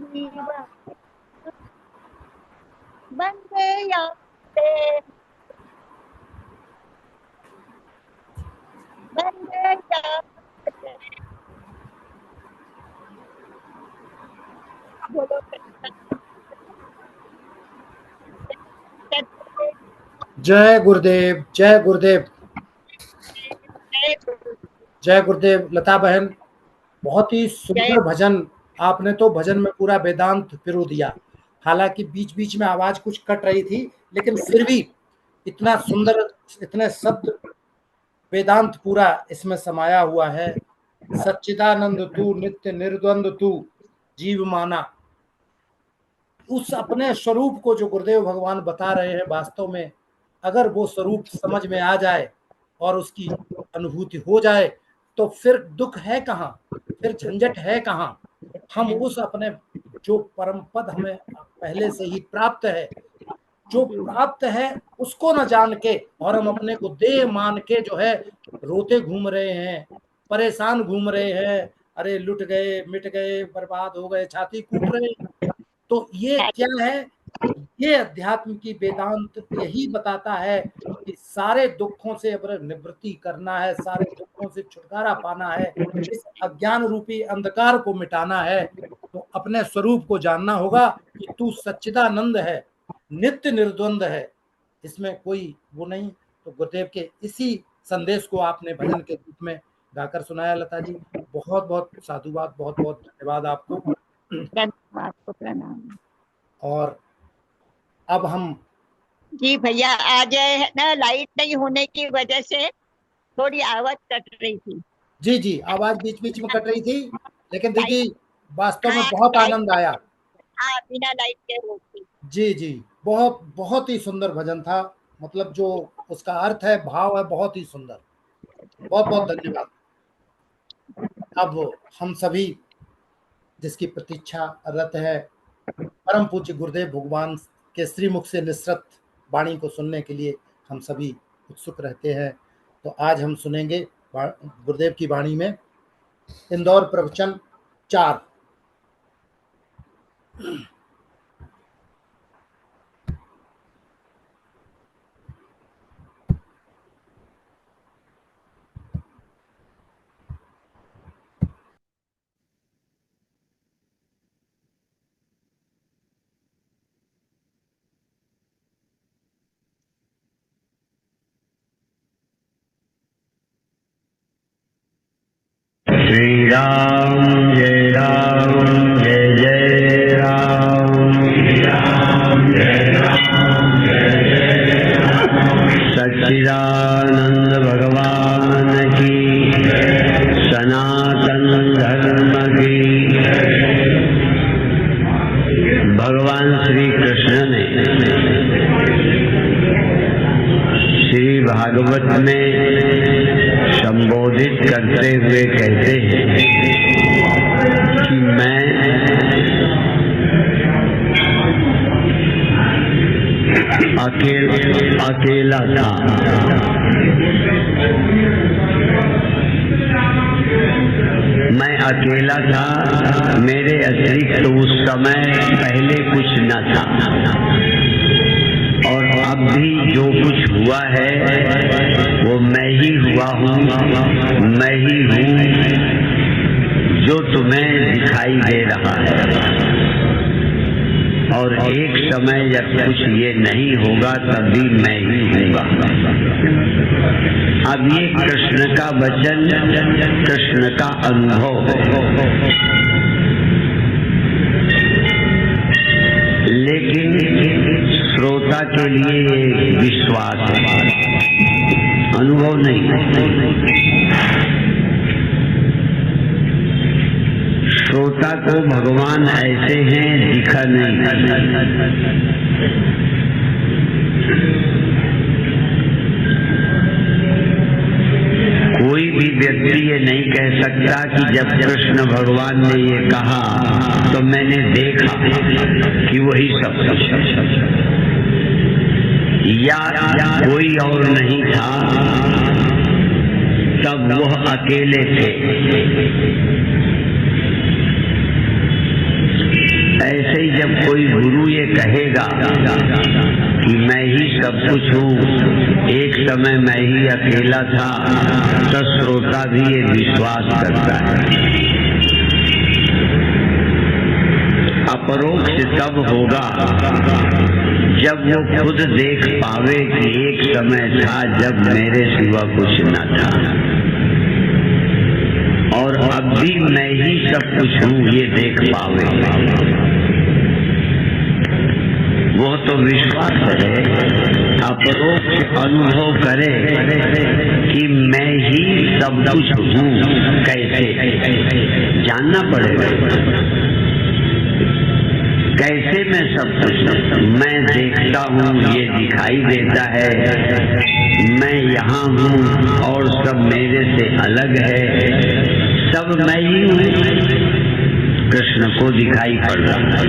जीव बंदे याते बंदे याते। बोलो जय गुरुदेव, जय गुरुदेव, जय गुरुदेव। लता बहन, बहुत ही सुंदर भजन। आपने तो भजन में पूरा वेदांत पिरो दिया। हालांकि बीच बीच में आवाज कुछ कट रही थी, लेकिन फिर भी इतना सुंदर, इतने शब्द, वेदांत पूरा इसमें समाया हुआ है। सच्चिदानंद तू, नित्य निर्द्वंद तू, जीव माना। उस अपने स्वरूप को जो गुरुदेव भगवान बता रहे हैं, वास्तव में अगर वो स्वरूप समझ में आ जाए और उसकी अनुभूति हो जाए, तो फिर दुख है कहाँ, फिर झंझट है कहाँ। हम उस अपने जो परम पद हमें पहले से ही प्राप्त है, जो प्राप्त है उसको न जान के, और हम अपने को देह मान के जो है रोते घूम रहे हैं, परेशान घूम रहे हैं। अरे लुट गए, मिट गए, बर्बाद हो गए, छाती कूट रहे हैं। तो ये क्या है? ये अध्यात्म की वेदांत यही बताता है कि सारे दुखों से अगर निवृत्ति करना है, सारे दुखों से छुटकारा पाना है, इस अज्ञान रूपी अंधकार को मिटाना है, तो अपने स्वरूप को जानना होगा कि तू सच्चिदानंद है, नित्य निर्द्वंद है, इसमें कोई वो नहीं। तो गुरुदेव के इसी संदेश को आपने भजन के रूप में गाकर सुनाया लता जी। बहुत बहुत साधुवाद, बहुत बहुत धन्यवाद आपको। आपको प्रणाम। और अब हम जी भैया, आज है ना, लाइट नहीं होने की वजह से थोड़ी आवाज कट रही थी। जी जी, आवाज बीच बीच में कट रही थी, लेकिन लाइट, देखिए वास्तव में हाँ बहुत लाइट, आनंद आया। हाँ बिना लाइट के होती। जी जी, बहुत बहुत ही सुंदर भजन था। मतलब जो उसका अर्थ है, भाव है, बहुत ही सुंदर। बहुत बहुत धन्यवाद। अब हम सभी जिसकी प्रतीक्षा रत है, परम पूज्य गुरुदेव भगवान के श्रीमुख से निसृत वाणी को सुनने के लिए हम सभी उत्सुक रहते हैं। तो आज हम सुनेंगे गुरुदेव की वाणी में इंदौर प्रवचन 4। श्री राम जय जय राम। सच्चिदानंद भगवान की, सनातन धर्म की। भगवान श्री कृष्ण ने श्री भागवत में संबोधित करते हुए कहते हैं कि मैं अकेला था। मैं अकेला था, मेरे अतिरिक्त उस समय पहले कुछ न था, और अब भी जो कुछ हुआ है वो मैं ही हुआ हूँ, मैं ही हूँ जो तुम्हें दिखाई दे रहा है। और एक समय जब कुछ ये नहीं होगा तभी मैं ही हूँगा। अब ये कृष्ण का वचन, कृष्ण का अनुभव, लेकिन श्रोता के लिए विश्वास है, अनुभव नहीं। श्रोता को भगवान ऐसे हैं, दिखा नहीं। कोई भी व्यक्ति ये नहीं कह सकता कि जब कृष्ण भगवान ने ये कहा तो मैंने देखा कि वही सब या कोई और नहीं था, तब वह अकेले थे। ऐसे ही जब कोई गुरु ये कहेगा कि मैं ही सब कुछ हूँ, एक समय मैं ही अकेला था, तो श्रोता भी ये विश्वास करता है। अपरोक्ष तब होगा जब वो खुद देख पावे कि एक समय था जब मेरे सिवा कुछ न था और अब भी मैं ही सब कुछ हूँ, ये देख पावे। वो तो विश्वास करे, अपरोक्ष अनुभव करे कि मैं ही सब कुछ हूँ। कैसे जानना पड़ेगा, कैसे मैं सब कुछ मैं देखता हूँ, ये दिखाई देता है, मैं यहाँ हूँ और सब मेरे से अलग है, सब मैं ही हूँ। कृष्ण को दिखाई पड़ रहा है।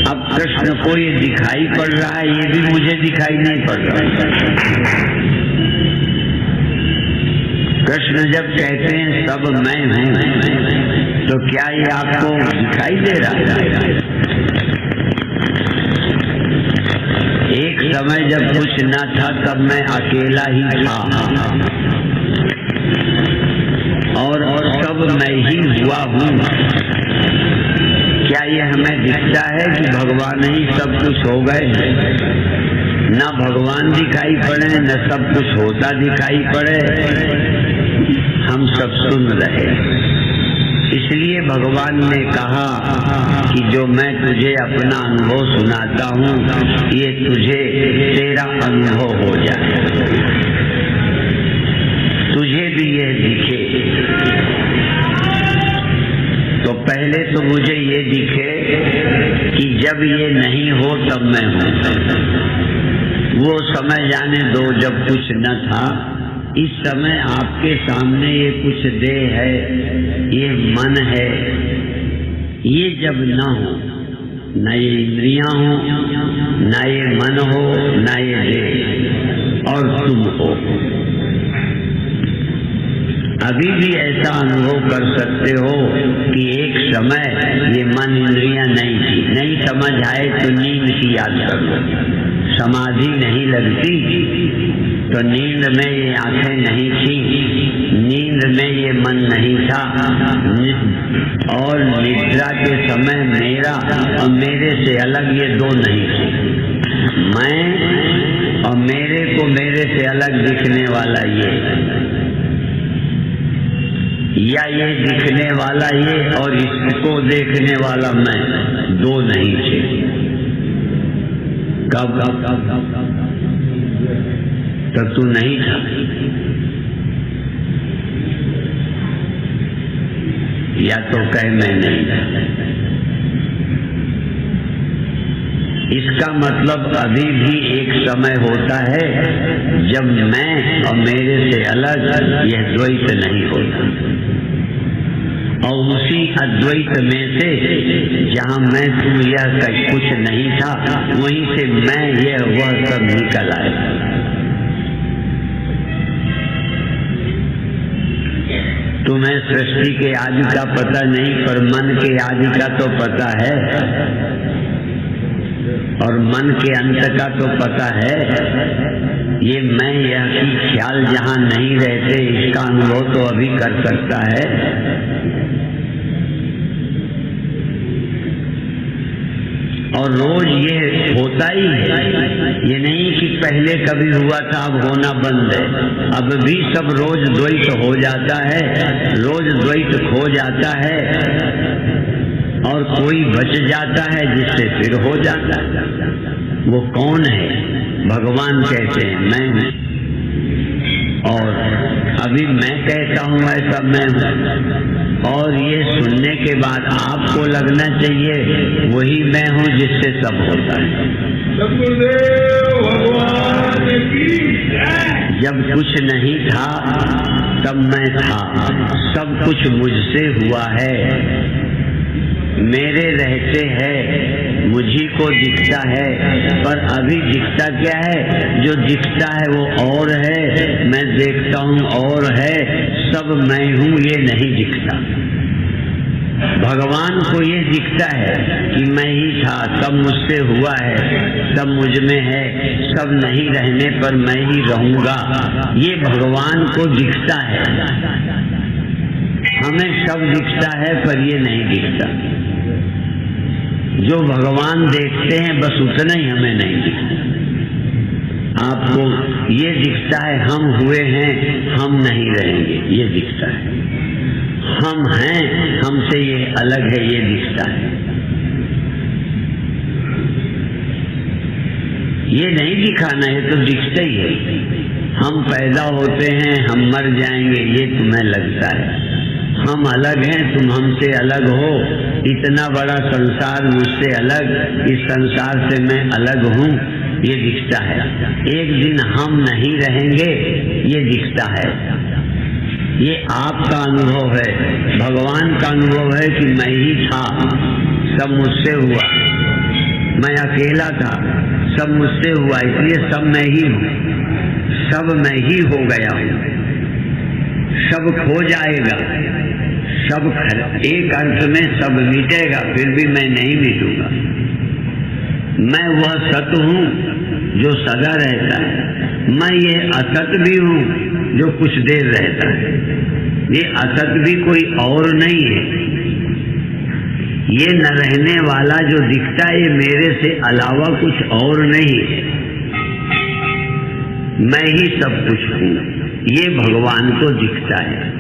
अब कृष्ण को ये दिखाई पड़ रहा है, ये भी मुझे दिखाई नहीं पड़ रहा। कृष्ण जब कहते हैं सब मैं हूँ, तो क्या ये आपको दिखाई दे रहा है? एक समय जब कुछ न था तब मैं अकेला ही था और सब मैं ही हुआ हूँ। क्या ये हमें दिखता है कि भगवान ही सब कुछ हो गए? न भगवान दिखाई पड़े, न सब कुछ होता दिखाई पड़े, हम सब सुन रहे। इसलिए भगवान ने कहा कि जो मैं तुझे अपना अनुभव सुनाता हूँ, ये तुझे तेरा अनुभव हो जाए, तुझे भी ये दिखे। तो पहले तो मुझे ये दिखे कि जब ये नहीं हो तब मैं हूँ। वो समय जाने दो जब कुछ न था। इस समय आपके सामने ये कुछ देह है, ये मन है, ये जब न हो, न ये इंद्रियां हो, न ये मन हो, न ये देह, और तुम हो। अभी भी ऐसा अनुभव कर सकते हो कि एक समय ये मन इंद्रियां नहीं थी। नहीं समझ आए तो नींद की याद कर लो। समाधि नहीं लगती तो नींद में ये आंखें नहीं थी, नींद में ये मन नहीं था, और निद्रा के समय मेरा और मेरे से अलग ये दो नहीं थे। मैं और मेरे को मेरे से अलग दिखने वाला ये, या ये दिखने वाला ये और इसको देखने वाला मैं, दो नहीं थे। कब तब तू नहीं था। या तो कह मैं नहीं था। इसका मतलब अभी भी एक समय होता है जब मैं और मेरे से अलग यह द्वैत नहीं होता, और उसी अद्वैत में से जहाँ मैं तू यह कुछ नहीं था, वहीं से मैं यह वह सब निकल आए। तुम्हें सृष्टि के आदि का पता नहीं, पर मन के आदि का तो पता है, और मन के अंत का तो पता है। ये मैं यह की ख्याल जहाँ नहीं रहते, इसका अनुभव तो अभी कर सकता है। और रोज ये होता ही है, ये नहीं कि पहले कभी हुआ था अब होना बंद है। अब भी सब रोज द्वैत हो जाता है, रोज द्वैत खो जाता है, और कोई बच जाता है जिससे फिर हो जाता है। वो कौन है? भगवान कहते हैं मैं हूँ, और अभी मैं कहता हूँ ऐसा मैं हूँ। और ये सुनने के बाद आपको लगना चाहिए वही मैं हूँ जिससे सब होता है। जब कुछ नहीं था तब मैं था, सब कुछ मुझसे हुआ है, मेरे रहते हैं मुझी को दिखता है, पर अभी दिखता क्या है? जो दिखता है वो और है, मैं देखता हूँ और है, सब मैं हूँ ये नहीं दिखता। भगवान को ये दिखता है कि मैं ही था, सब मुझसे हुआ है, सब मुझ में है, सब नहीं रहने पर मैं ही रहूंगा, ये भगवान को दिखता है। हमें सब दिखता है पर ये नहीं दिखता। जो भगवान देखते हैं बस उतना ही हमें नहीं दिखता। आपको ये दिखता है हम हुए हैं, हम नहीं रहेंगे, ये दिखता है। हम हैं, हमसे ये अलग है, ये दिखता है। ये नहीं दिखाना, ये तो दिखता ही है। हम पैदा होते हैं, हम मर जाएंगे, ये तुम्हें लगता है। हम अलग हैं, तुम हमसे अलग हो, इतना बड़ा संसार मुझसे अलग, इस संसार से मैं अलग हूँ, ये दिखता है। एक दिन हम नहीं रहेंगे, ये दिखता है। ये आपका अनुभव है। भगवान का अनुभव है कि मैं ही था, सब मुझसे हुआ, मैं अकेला था, सब मुझसे हुआ, इसलिए सब मैं ही हूँ, सब मैं ही हो गया हूँ। सब खो जाएगा, सब एक अर्थ में सब मिटेगा, फिर भी मैं नहीं मिटूंगा। मैं वह सत हूँ जो सदा रहता है, मैं ये असत भी हूँ जो कुछ देर रहता है। ये असत भी कोई और नहीं है। ये न रहने वाला जो दिखता है, ये मेरे से अलावा कुछ और नहीं है। मैं ही सब कुछ हूँ, ये भगवान को दिखता है।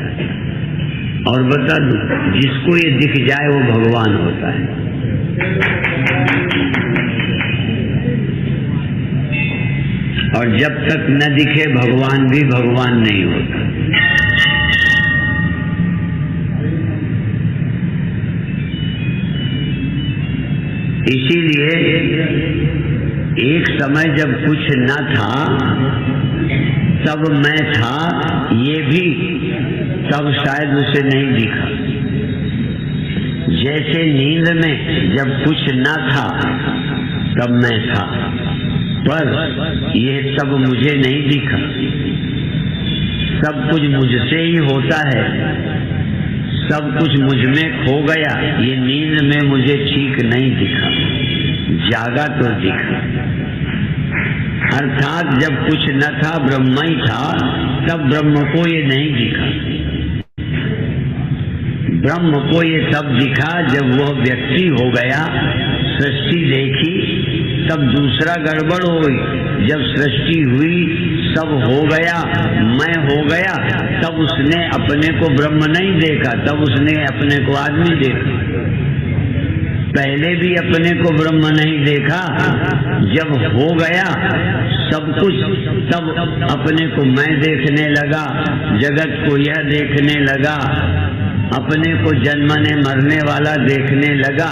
और बता दूं, जिसको ये दिख जाए वो भगवान होता है। और जब तक न दिखे भगवान भी भगवान नहीं होता। इसीलिए एक समय जब कुछ न था तब मैं था, ये भी तब शायद उसे नहीं दिखा। जैसे नींद में जब कुछ न था तब मैं था, पर यह सब मुझे नहीं दिखा। सब कुछ मुझसे ही होता है, सब कुछ मुझ में खो गया। ये नींद में मुझे ठीक नहीं दिखा, जागा तो दिखा। अर्थात जब कुछ न था, ब्रह्म ही था, तब ब्रह्म को ये नहीं दिखा। ब्रह्म को ये तब दिखा जब वह व्यक्ति हो गया, सृष्टि देखी, तब दूसरा गड़बड़ हो गई। जब सृष्टि हुई, सब हो गया, मैं हो गया, तब उसने अपने को ब्रह्म नहीं देखा, तब उसने अपने को आदमी देखा। पहले भी अपने को ब्रह्म नहीं देखा। जब हो गया सब कुछ, तब अपने को मैं देखने लगा, जगत को यह देखने लगा, अपने को जन्मने मरने वाला देखने लगा,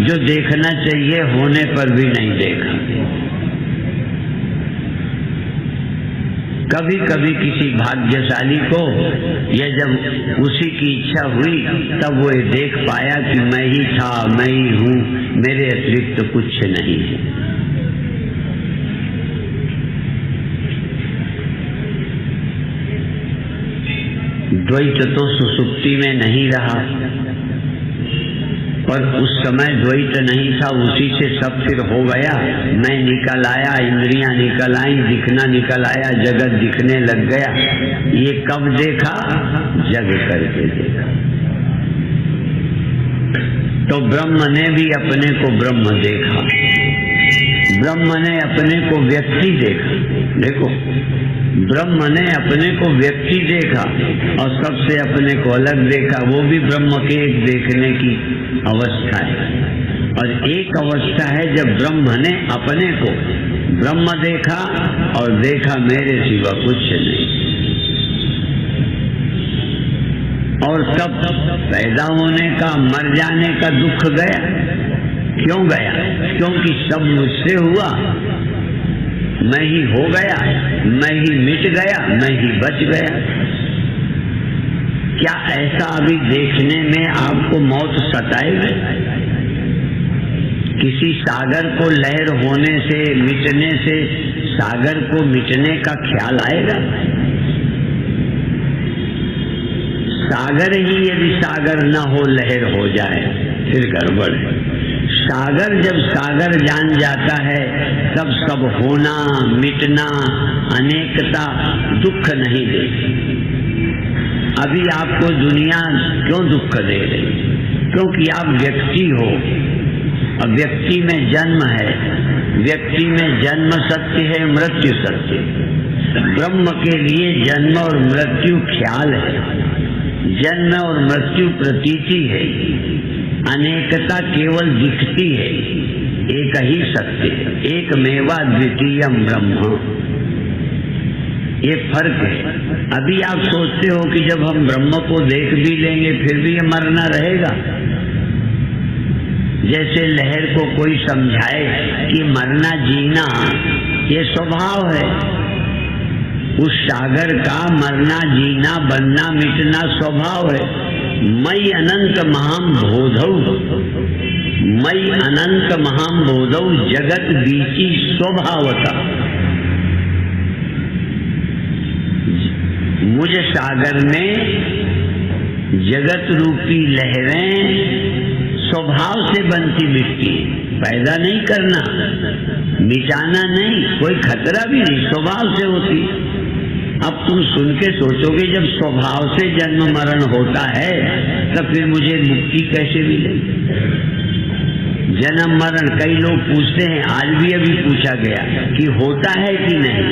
जो देखना चाहिए होने पर भी नहीं देखा। कभी कभी किसी भाग्यशाली को यह जब उसी की इच्छा हुई, तब वो ये देख पाया कि मैं ही था, मैं ही हूँ, मेरे अतिरिक्त तो कुछ नहीं है। द्वैत तो सुसुप्ति में नहीं रहा, पर उस समय द्वैत नहीं था, उसी से सब फिर हो गया। मैं निकल आया, इंद्रियां निकल आई, दिखना निकल आया, जगत दिखने लग गया। ये कब देखा? जग करके देखा। तो ब्रह्म ने भी अपने को ब्रह्म देखा, ब्रह्म ने अपने को व्यक्ति देखा। देखो, ब्रह्म ने अपने को व्यक्ति देखा और सबसे अपने को अलग देखा। वो भी ब्रह्म के एक देखने की अवस्था है। और एक अवस्था है जब ब्रह्म ने अपने को ब्रह्म देखा और देखा मेरे सिवा कुछ नहीं। और तब पैदा होने का, मर जाने का दुख गया। क्यों गया? क्योंकि सब मुझसे हुआ, मैं ही हो गया, मैं ही मिट गया, मैं ही बच गया। क्या ऐसा अभी देखने में आपको मौत सताएगी? किसी सागर को लहर होने से, मिटने से सागर को मिटने का ख्याल आएगा? सागर ही यदि सागर न हो, लहर हो जाए, फिर गड़बड़ है। सागर जब सागर जान जाता है, तब सब होना, मिटना, अनेकता दुख नहीं देती। अभी आपको दुनिया क्यों दुख दे रही? क्योंकि आप व्यक्ति हो, और व्यक्ति में जन्म है। व्यक्ति में जन्म सत्य है, मृत्यु सत्य है। ब्रह्म के लिए जन्म और मृत्यु ख्याल है, जन्म और मृत्यु प्रतीति है, अनेकता केवल दिखती है, एक ही सत्य है, एक मेवा द्वितीयम ब्रह्म। ये फर्क है। अभी आप सोचते हो कि जब हम ब्रह्म को देख भी लेंगे फिर भी ये मरना रहेगा। जैसे लहर को कोई समझाए कि मरना जीना ये स्वभाव है, उस सागर का मरना जीना, बनना मिटना स्वभाव है। मई अनंत महाम बोधौ, मई अनंत महाम बोधौ जगत बीची स्वभावता। मुझ सागर में जगत रूपी लहरें स्वभाव से बनती मिटती, पैदा नहीं करना, मिटाना नहीं, कोई खतरा भी नहीं, स्वभाव से होती। अब तुम सुन के सोचोगे जब स्वभाव से जन्म मरण होता है तब फिर मुझे मुक्ति कैसे मिलेगी? जन्म मरण कई लोग पूछते हैं, आज भी अभी पूछा गया कि होता है कि नहीं।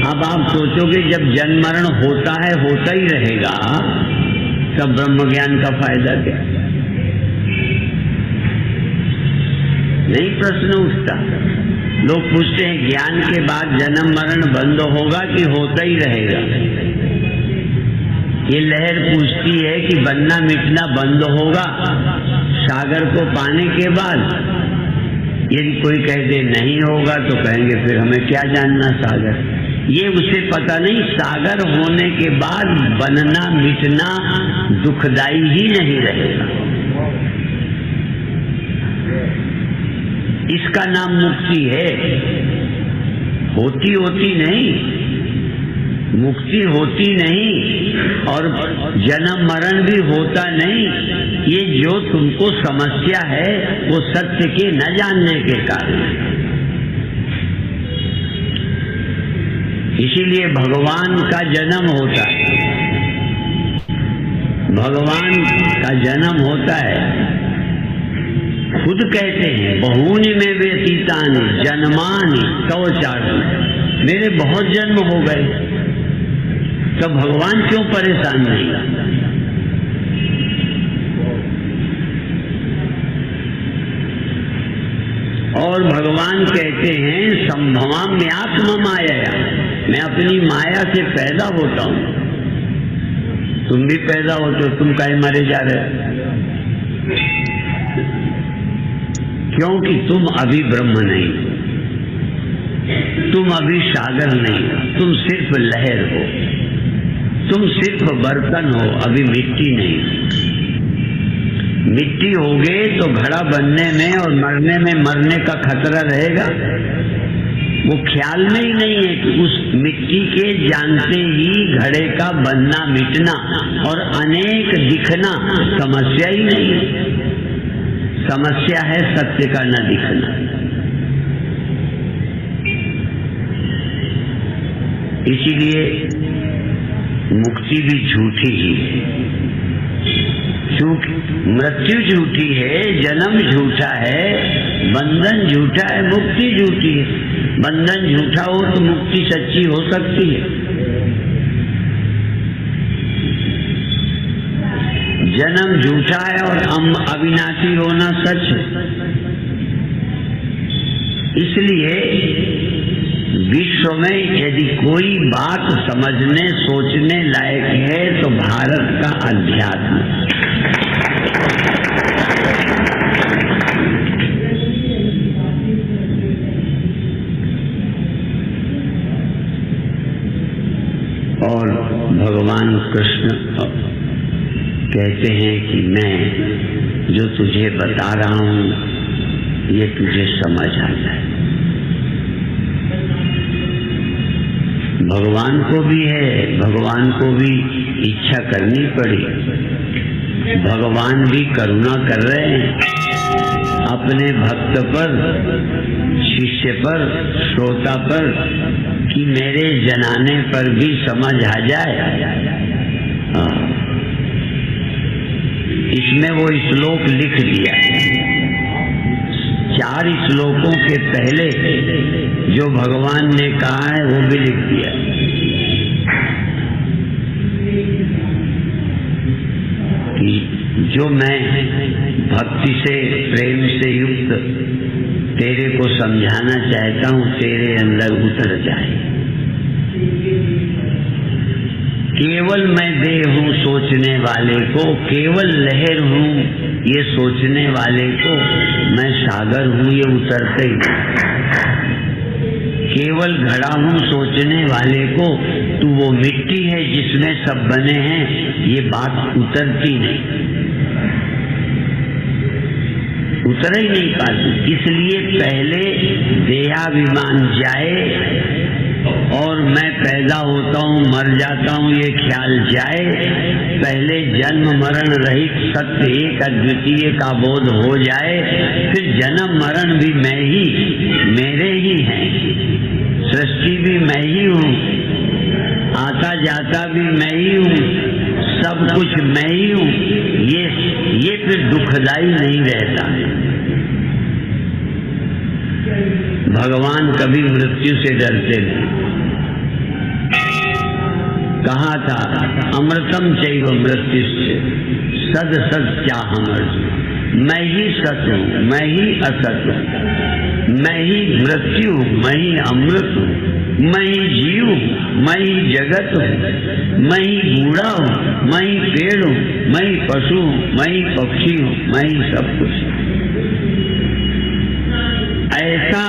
अब आप सोचोगे जब जन्म मरण होता है, होता ही रहेगा, तब ब्रह्म ज्ञान का फायदा क्या? नहीं प्रश्न उठता। लोग पूछते हैं ज्ञान के बाद जन्म मरण बंद होगा कि होता ही रहेगा? ये लहर पूछती है कि बनना मिटना बंद होगा सागर को पाने के बाद। यदि कोई कह दे नहीं होगा तो कहेंगे फिर हमें क्या जानना सागर। ये उसे पता नहीं, सागर होने के बाद बनना मिटना दुखदाई ही नहीं रहेगा। इसका नाम मुक्ति है। होती नहीं, मुक्ति होती नहीं, और जन्म मरण भी होता नहीं। ये जो तुमको समस्या है वो सत्य के न जानने के कारण है। इसीलिए भगवान का जन्म होता है, भगवान का जन्म होता है। खुद कहते हैं बहूनि में व्यतीतानि जन्मानि तव चाटि, मेरे बहुत जन्म हो गए, तो भगवान क्यों परेशान नहीं? और भगवान कहते हैं संभवाम में आत्मा माया, मैं अपनी माया से पैदा होता हूं। तुम भी पैदा होते हो, तुम काहे मरे जा रहे? क्योंकि तुम अभी ब्रह्म नहीं, तुम अभी सागर नहीं, तुम सिर्फ लहर हो, तुम सिर्फ बर्तन हो, अभी मिट्टी नहीं। मिट्टी होगे तो घड़ा बनने में और मरने में मरने का खतरा रहेगा। वो ख्याल में ही नहीं है कि उस मिट्टी के जानते ही घड़े का बनना मिटना और अनेक दिखना समस्या ही नहीं है। समस्या है सत्य का न दिखना। इसीलिए मुक्ति भी झूठी ही है, मृत्यु झूठी है, जन्म झूठा है, बंधन झूठा है, मुक्ति झूठी है। बंधन झूठा हो तो मुक्ति सच्ची हो सकती है। जन्म झूठा है और अविनाशी होना सच है। इसलिए विश्व में यदि कोई बात समझने सोचने लायक है तो भारत का अध्यात्म। और भगवान कृष्ण कहते हैं कि मैं जो तुझे बता रहा हूं ये तुझे समझ आ जाए। भगवान को भी है, भगवान को भी इच्छा करनी पड़ी। भगवान भी करुणा कर रहे हैं अपने भक्त पर, शिष्य पर, श्रोता पर, कि मेरे जनाने पर भी समझ आ जाए। इसमें वो श्लोक लिख दिया। 4 श्लोकों के पहले जो भगवान ने कहा है वो भी लिख दिया। कि जो मैं भक्ति से, प्रेम से युक्त तेरे को समझाना चाहता हूँ, तेरे अंदर उतर जाए। केवल मैं देह हूँ सोचने वाले को, केवल लहर हूँ ये सोचने वाले को, मैं सागर हूँ ये उतरते ही। केवल घड़ा हूँ सोचने वाले को, तू वो मिट्टी है जिसमें सब बने हैं, ये बात उतरती नहीं, उतर ही नहीं पाती। इसलिए पहले देहाभिमान जाए और मैं पैदा होता हूँ, मर जाता हूँ, ये ख्याल जाए। पहले जन्म मरण रहित सत्य एक अद्वितीय का बोध हो जाए, फिर जन्म मरण भी मैं ही, मेरे ही हैं, सृष्टि भी मैं ही हूँ, आता जाता भी मैं ही हूँ, सब कुछ मैं ही हूँ। ये फिर दुखदाई नहीं रहता। भगवान कभी मृत्यु से डरते नहीं। कहा था अमृतम चैव मृत्युश्च सद सत्याहम् अर्जुन। मैं ही सत हूँ, मैं ही असत हूँ, मैं ही मृत्यु हूँ, मैं ही अमृत हूँ, मैं ही जीव हूँ, मैं ही जगत हूँ, मैं ही बूढ़ा हूँ, मैं ही पेड़ हूँ, मैं ही पशु हूँ, मैं ही पक्षी हूँ, मैं ही सब कुछ। ऐसा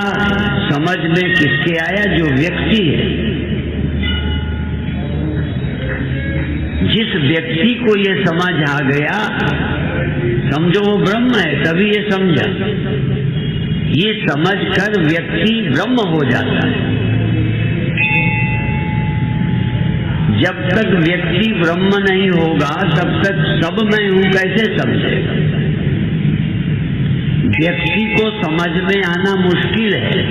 समझ में किसके आया? जो व्यक्ति है। जिस व्यक्ति को ये समझ आ गया, समझो वो ब्रह्म है, तभी ये समझा। ये समझकर व्यक्ति ब्रह्म हो जाता है। जब तक व्यक्ति ब्रह्म नहीं होगा तब तक सब मैं हूं कैसे समझेगा? व्यक्ति को समझ में आना मुश्किल है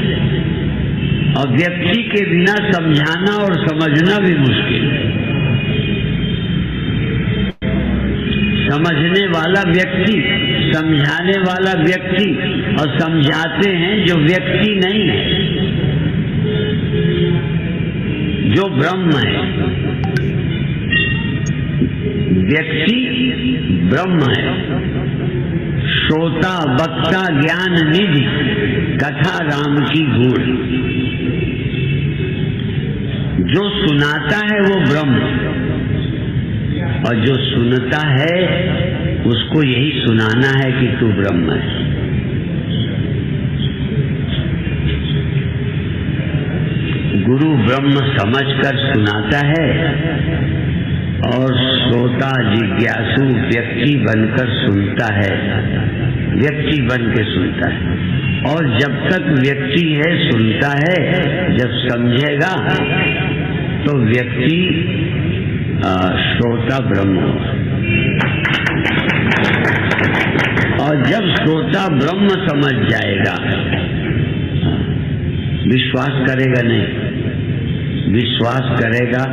और व्यक्ति के बिना समझाना और समझना भी मुश्किल है। समझने वाला व्यक्ति, समझाने वाला व्यक्ति, और समझाते हैं जो व्यक्ति नहीं है, जो ब्रह्म है। व्यक्ति ब्रह्म है। श्रोता वक्ता ज्ञान निधि, कथा राम की गूढ़। जो सुनाता है वो ब्रह्म, और जो सुनता है उसको यही सुनाना है कि तू ब्रह्म है। गुरु ब्रह्म समझकर सुनाता है और श्रोता जिज्ञासु व्यक्ति बनकर सुनता है, व्यक्ति बन के सुनता है। और जब तक व्यक्ति है सुनता है, जब समझेगा तो व्यक्ति श्रोता ब्रह्म होगा। और जब श्रोता ब्रह्म समझ जाएगा, विश्वास करेगा नहीं, विश्वास करेगा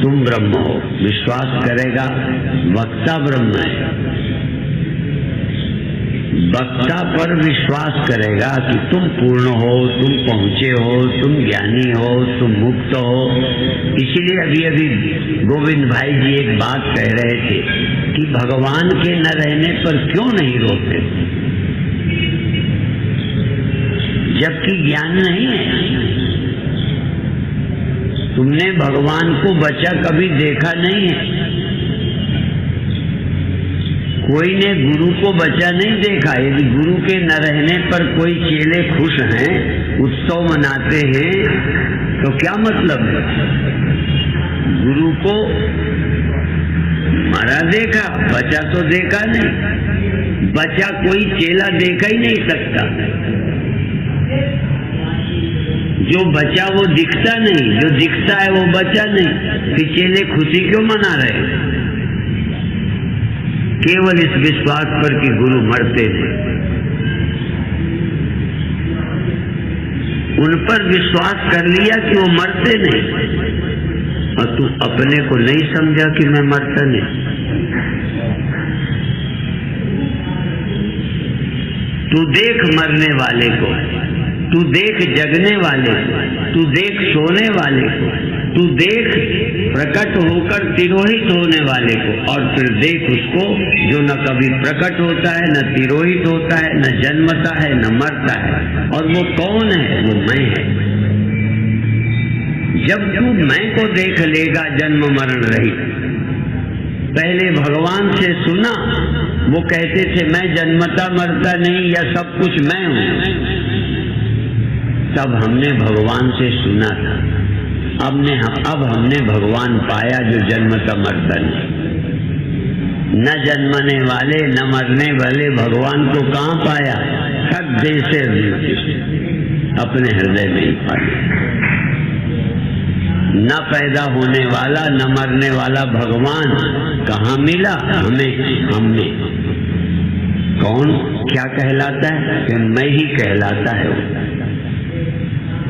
तुम ब्रह्म हो, विश्वास करेगा वक्ता ब्रह्म है। वक्ता पर विश्वास करेगा कि तुम पूर्ण हो, तुम पहुंचे हो, तुम ज्ञानी हो, तुम मुक्त हो। इसीलिए अभी अभी गोविंद भाई जी एक बात कह रहे थे कि भगवान के न रहने पर क्यों नहीं रोते, जबकि ज्ञान नहीं है। तुमने भगवान को बचा कभी देखा नहीं है। कोई ने गुरु को बचा नहीं देखा। यदि गुरु के न रहने पर कोई चेले खुश हैं, उत्सव मनाते हैं, तो क्या मतलब है? गुरु को मरा देखा, बचा तो देखा नहीं। बचा कोई चेला देखा ही नहीं सकता। जो बचा वो दिखता नहीं, जो दिखता है वो बचा नहीं, फिर चेले खुशी क्यों मना रहे? केवल इस विश्वास पर कि गुरु मरते हैं, उन पर विश्वास कर लिया कि वो मरते नहीं, और तू अपने को नहीं समझा कि मैं मरता नहीं। तू देख मरने वाले को, तू देख जगने वाले को, तू देख सोने वाले को, तू देख प्रकट होकर तिरोहित होने वाले को, और फिर देख उसको जो न कभी प्रकट होता है, न तिरोहित होता है, न जन्मता है, न मरता है। और वो कौन है? वो मैं है। जब तू मैं को देख लेगा जन्म मरण रहित। पहले भगवान से सुना, वो कहते थे मैं जन्मता मरता नहीं, या सब कुछ मैं हूं। तब हमने भगवान से सुना था, अब हमने भगवान पाया जो जन्मता मरता नहीं। न जन्मने वाले न मरने वाले भगवान को कहाँ पाया? हृदय से अपने हृदय में ही पाया। न पैदा होने वाला न मरने वाला भगवान कहाँ मिला हमें? हमने। कौन क्या कहलाता है? कि मैं ही कहलाता है वो।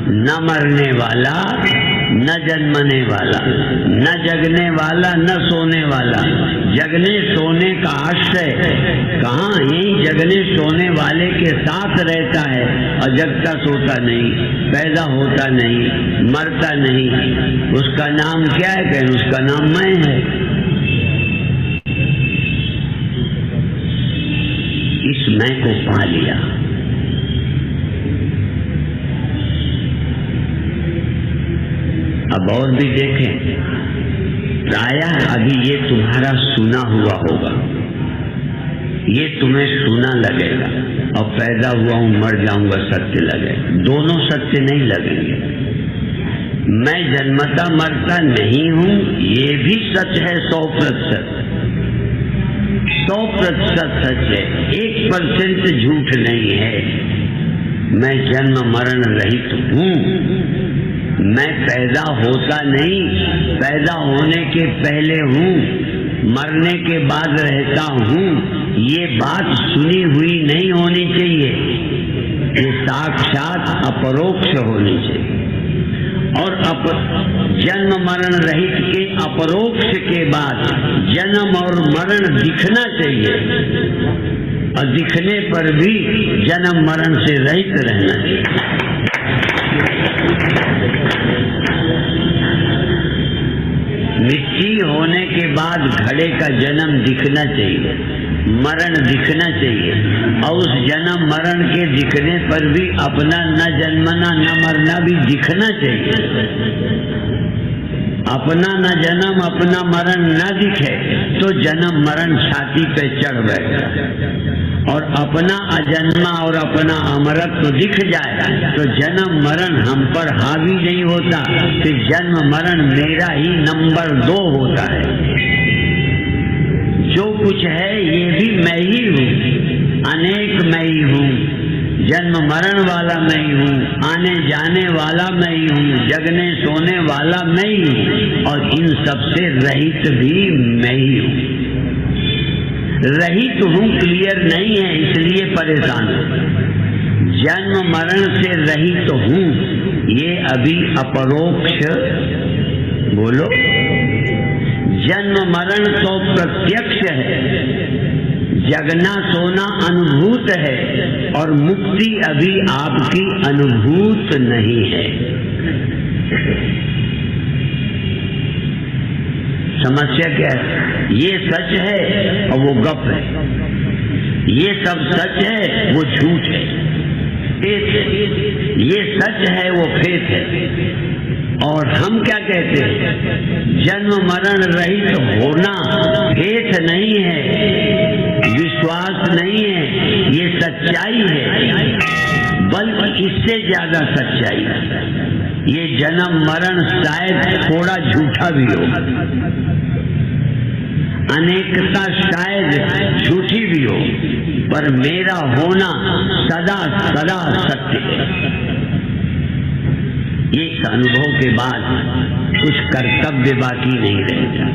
न मरने वाला न जन्मने वाला, न जगने वाला न सोने वाला। जगने सोने का आश्रय कहाँ? यही जगने सोने वाले के साथ रहता है, और जगता सोता नहीं, पैदा होता नहीं, मरता नहीं। उसका नाम क्या है? कहें उसका नाम मैं है। इस मैं को पा लिया। अब और भी देखें, प्रायः अभी ये तुम्हारा सुना हुआ होगा, ये तुम्हें सुना लगेगा, और पैदा हुआ हूं मर जाऊंगा सत्य लगेगा। दोनों सत्य नहीं लगेंगे। मैं जन्मता मरता नहीं हूं, ये भी सच है 100%। 100% सच है, 1% झूठ नहीं है। मैं जन्म मरण रहित हूं। मैं पैदा होता नहीं, पैदा होने के पहले हूँ, मरने के बाद रहता हूँ। ये बात सुनी हुई नहीं होनी चाहिए, ये साक्षात अपरोक्ष होनी चाहिए। और जन्म मरण रहित के अपरोक्ष के बाद जन्म और मरण दिखना चाहिए, और दिखने पर भी जन्म मरण से रहित रहना चाहिए। मिट्टी होने के बाद घड़े का जन्म दिखना चाहिए, मरण दिखना चाहिए, और उस जन्म मरण के दिखने पर भी अपना न जन्मना न मरना भी दिखना चाहिए। अपना न जन्म अपना मरण न दिखे तो जन्म मरण छाती पे चढ़ बैठता, और अपना अजन्मा और अपना अमरत्व दिख जाए तो जन्म मरण हम पर हावी नहीं होता, फिर जन्म मरण मेरा ही नंबर 2 होता है। जो कुछ है ये भी मैं ही हूँ, अनेक मैं ही हूँ, जन्म मरण वाला मैं ही हूँ, आने जाने वाला मैं ही हूँ, जगने सोने वाला मैं ही हूँ, और इन सबसे रहित भी मैं ही हूँ। रहित हूँ क्लियर नहीं है, इसलिए परेशान हूँ। जन्म मरण से रहित हूँ, ये अभी अपरोक्ष बोलो। जन्म मरण तो प्रत्यक्ष है, जगना सोना अनुभूत है, और मुक्ति अभी आपकी अनुभूत नहीं है। समस्या क्या है? ये सच है और वो गप है, ये सब सच है वो झूठ है, ये सच है वो फेक है। और हम क्या कहते हैं? जन्म मरण रहित होना फेक नहीं है, विश्वास नहीं है, ये सच्चाई है, बल्कि इससे ज्यादा सच्चाई है। ये जन्म मरण शायद थोड़ा झूठा भी हो। अनेकता शायद झूठी भी हो, पर मेरा होना सदा सदा सत्य है। इस अनुभव के बाद कुछ कर्तव्य बाकी नहीं रहेगा।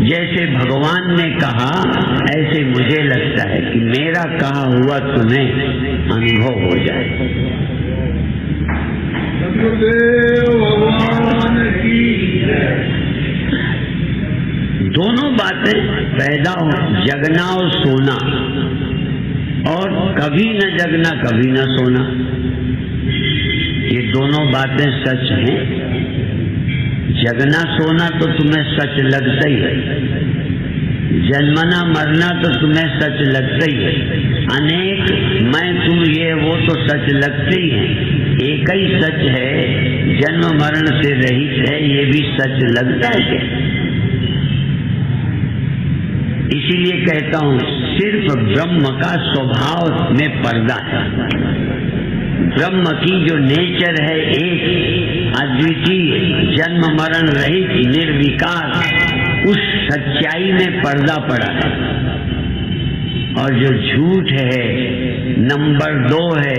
जैसे भगवान ने कहा, ऐसे मुझे लगता है कि मेरा कहा हुआ तुम्हें अनुभव हो जाए। दोनों बातें पैदा हो, जगना और सोना, और कभी न जगना कभी न सोना, ये दोनों बातें सच हैं। जगना सोना तो तुम्हें सच लगता ही है, जन्मना मरना तो तुम्हें सच लगता ही है, अनेक मैं तुम ये वो तो सच लगते ही हैं। एक ही सच है, जन्म मरण से रहित है, ये भी सच लगता है क्या? इसीलिए कहता हूं, सिर्फ ब्रह्म का स्वभाव में पर्दा है। ब्रह्म की जो नेचर है, एक अद्वितीय, जन्म मरण रहित, निर्विकार, उस सच्चाई में पर्दा पड़ा है। और जो झूठ है, नंबर 2 है,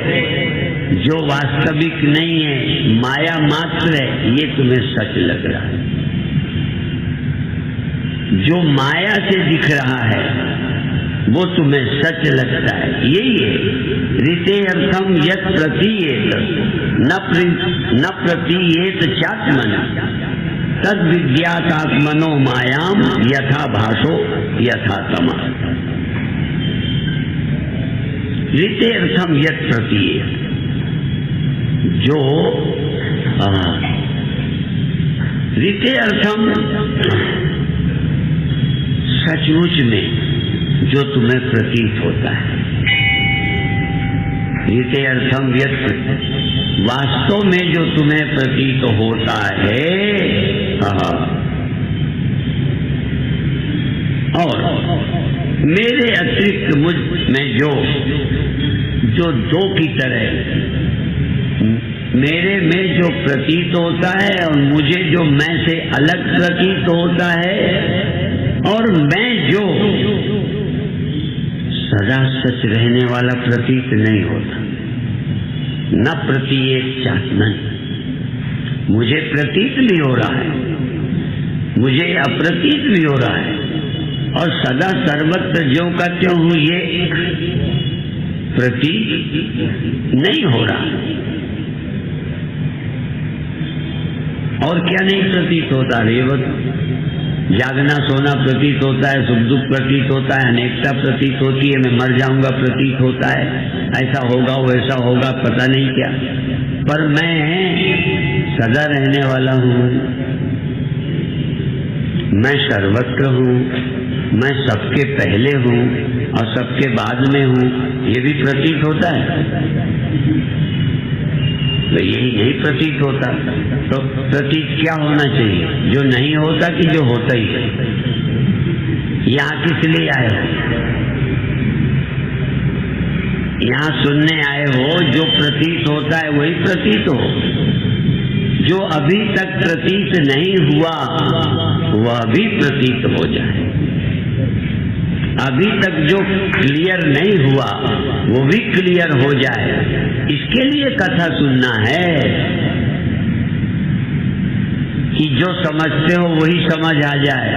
जो वास्तविक नहीं है, माया मात्र है, ये तुम्हें सच लग रहा है। जो माया से दिख रहा है वो तुम्हें सच लगता है। यही है ऋते अर्थम यत् प्रतीयेत न प्रतीयेत चात्मना तद विद्यात्मनो मायाम यथा भासो यथा तमा। ऋते अर्थम यत् प्रतीयेत, जो ऋते अर्थम सचमुच में जो तुम्हें प्रतीत होता है, ऋते अर्थम यत्, वास्तव में जो तुम्हें प्रतीत होता है। और मेरे अतिरिक्त मुझ में जो दो की तरह मेरे में जो प्रतीत होता है और मुझे जो मैं से अलग प्रतीत होता है, और मैं जो सदा सच रहने वाला प्रतीत नहीं होता। न प्रतीयेत चात्मन, मुझे प्रतीत भी हो रहा है, मुझे अप्रतीत भी हो रहा है, और सदा सर्वत्र ज्यों का त्यों हूं, ये प्रतीत नहीं हो रहा। और क्या नहीं प्रतीत होता? रेवत जागना सोना प्रतीत होता है, सुख दुख प्रतीत होता है, अनेकता प्रतीत होती है, मैं मर जाऊंगा प्रतीत होता है, ऐसा होगा वैसा होगा, पता नहीं क्या, पर मैं सदा रहने वाला हूँ, मैं सर्वत्र हूँ, मैं सबके पहले हूँ और सबके बाद में हूँ, ये भी प्रतीत होता है। तो यही नहीं प्रतीत होता, तो प्रतीत क्या होना चाहिए? जो नहीं होता कि जो होता ही है। यहाँ किस लिए आए हो? यहाँ सुनने आए हो, जो प्रतीत होता है वही प्रतीत हो, जो अभी तक प्रतीत नहीं हुआ वह भी प्रतीत हो जाए, अभी तक जो क्लियर नहीं हुआ वो भी क्लियर हो जाए। इसके लिए कथा सुनना है कि जो समझते हो वही समझ आ जाए,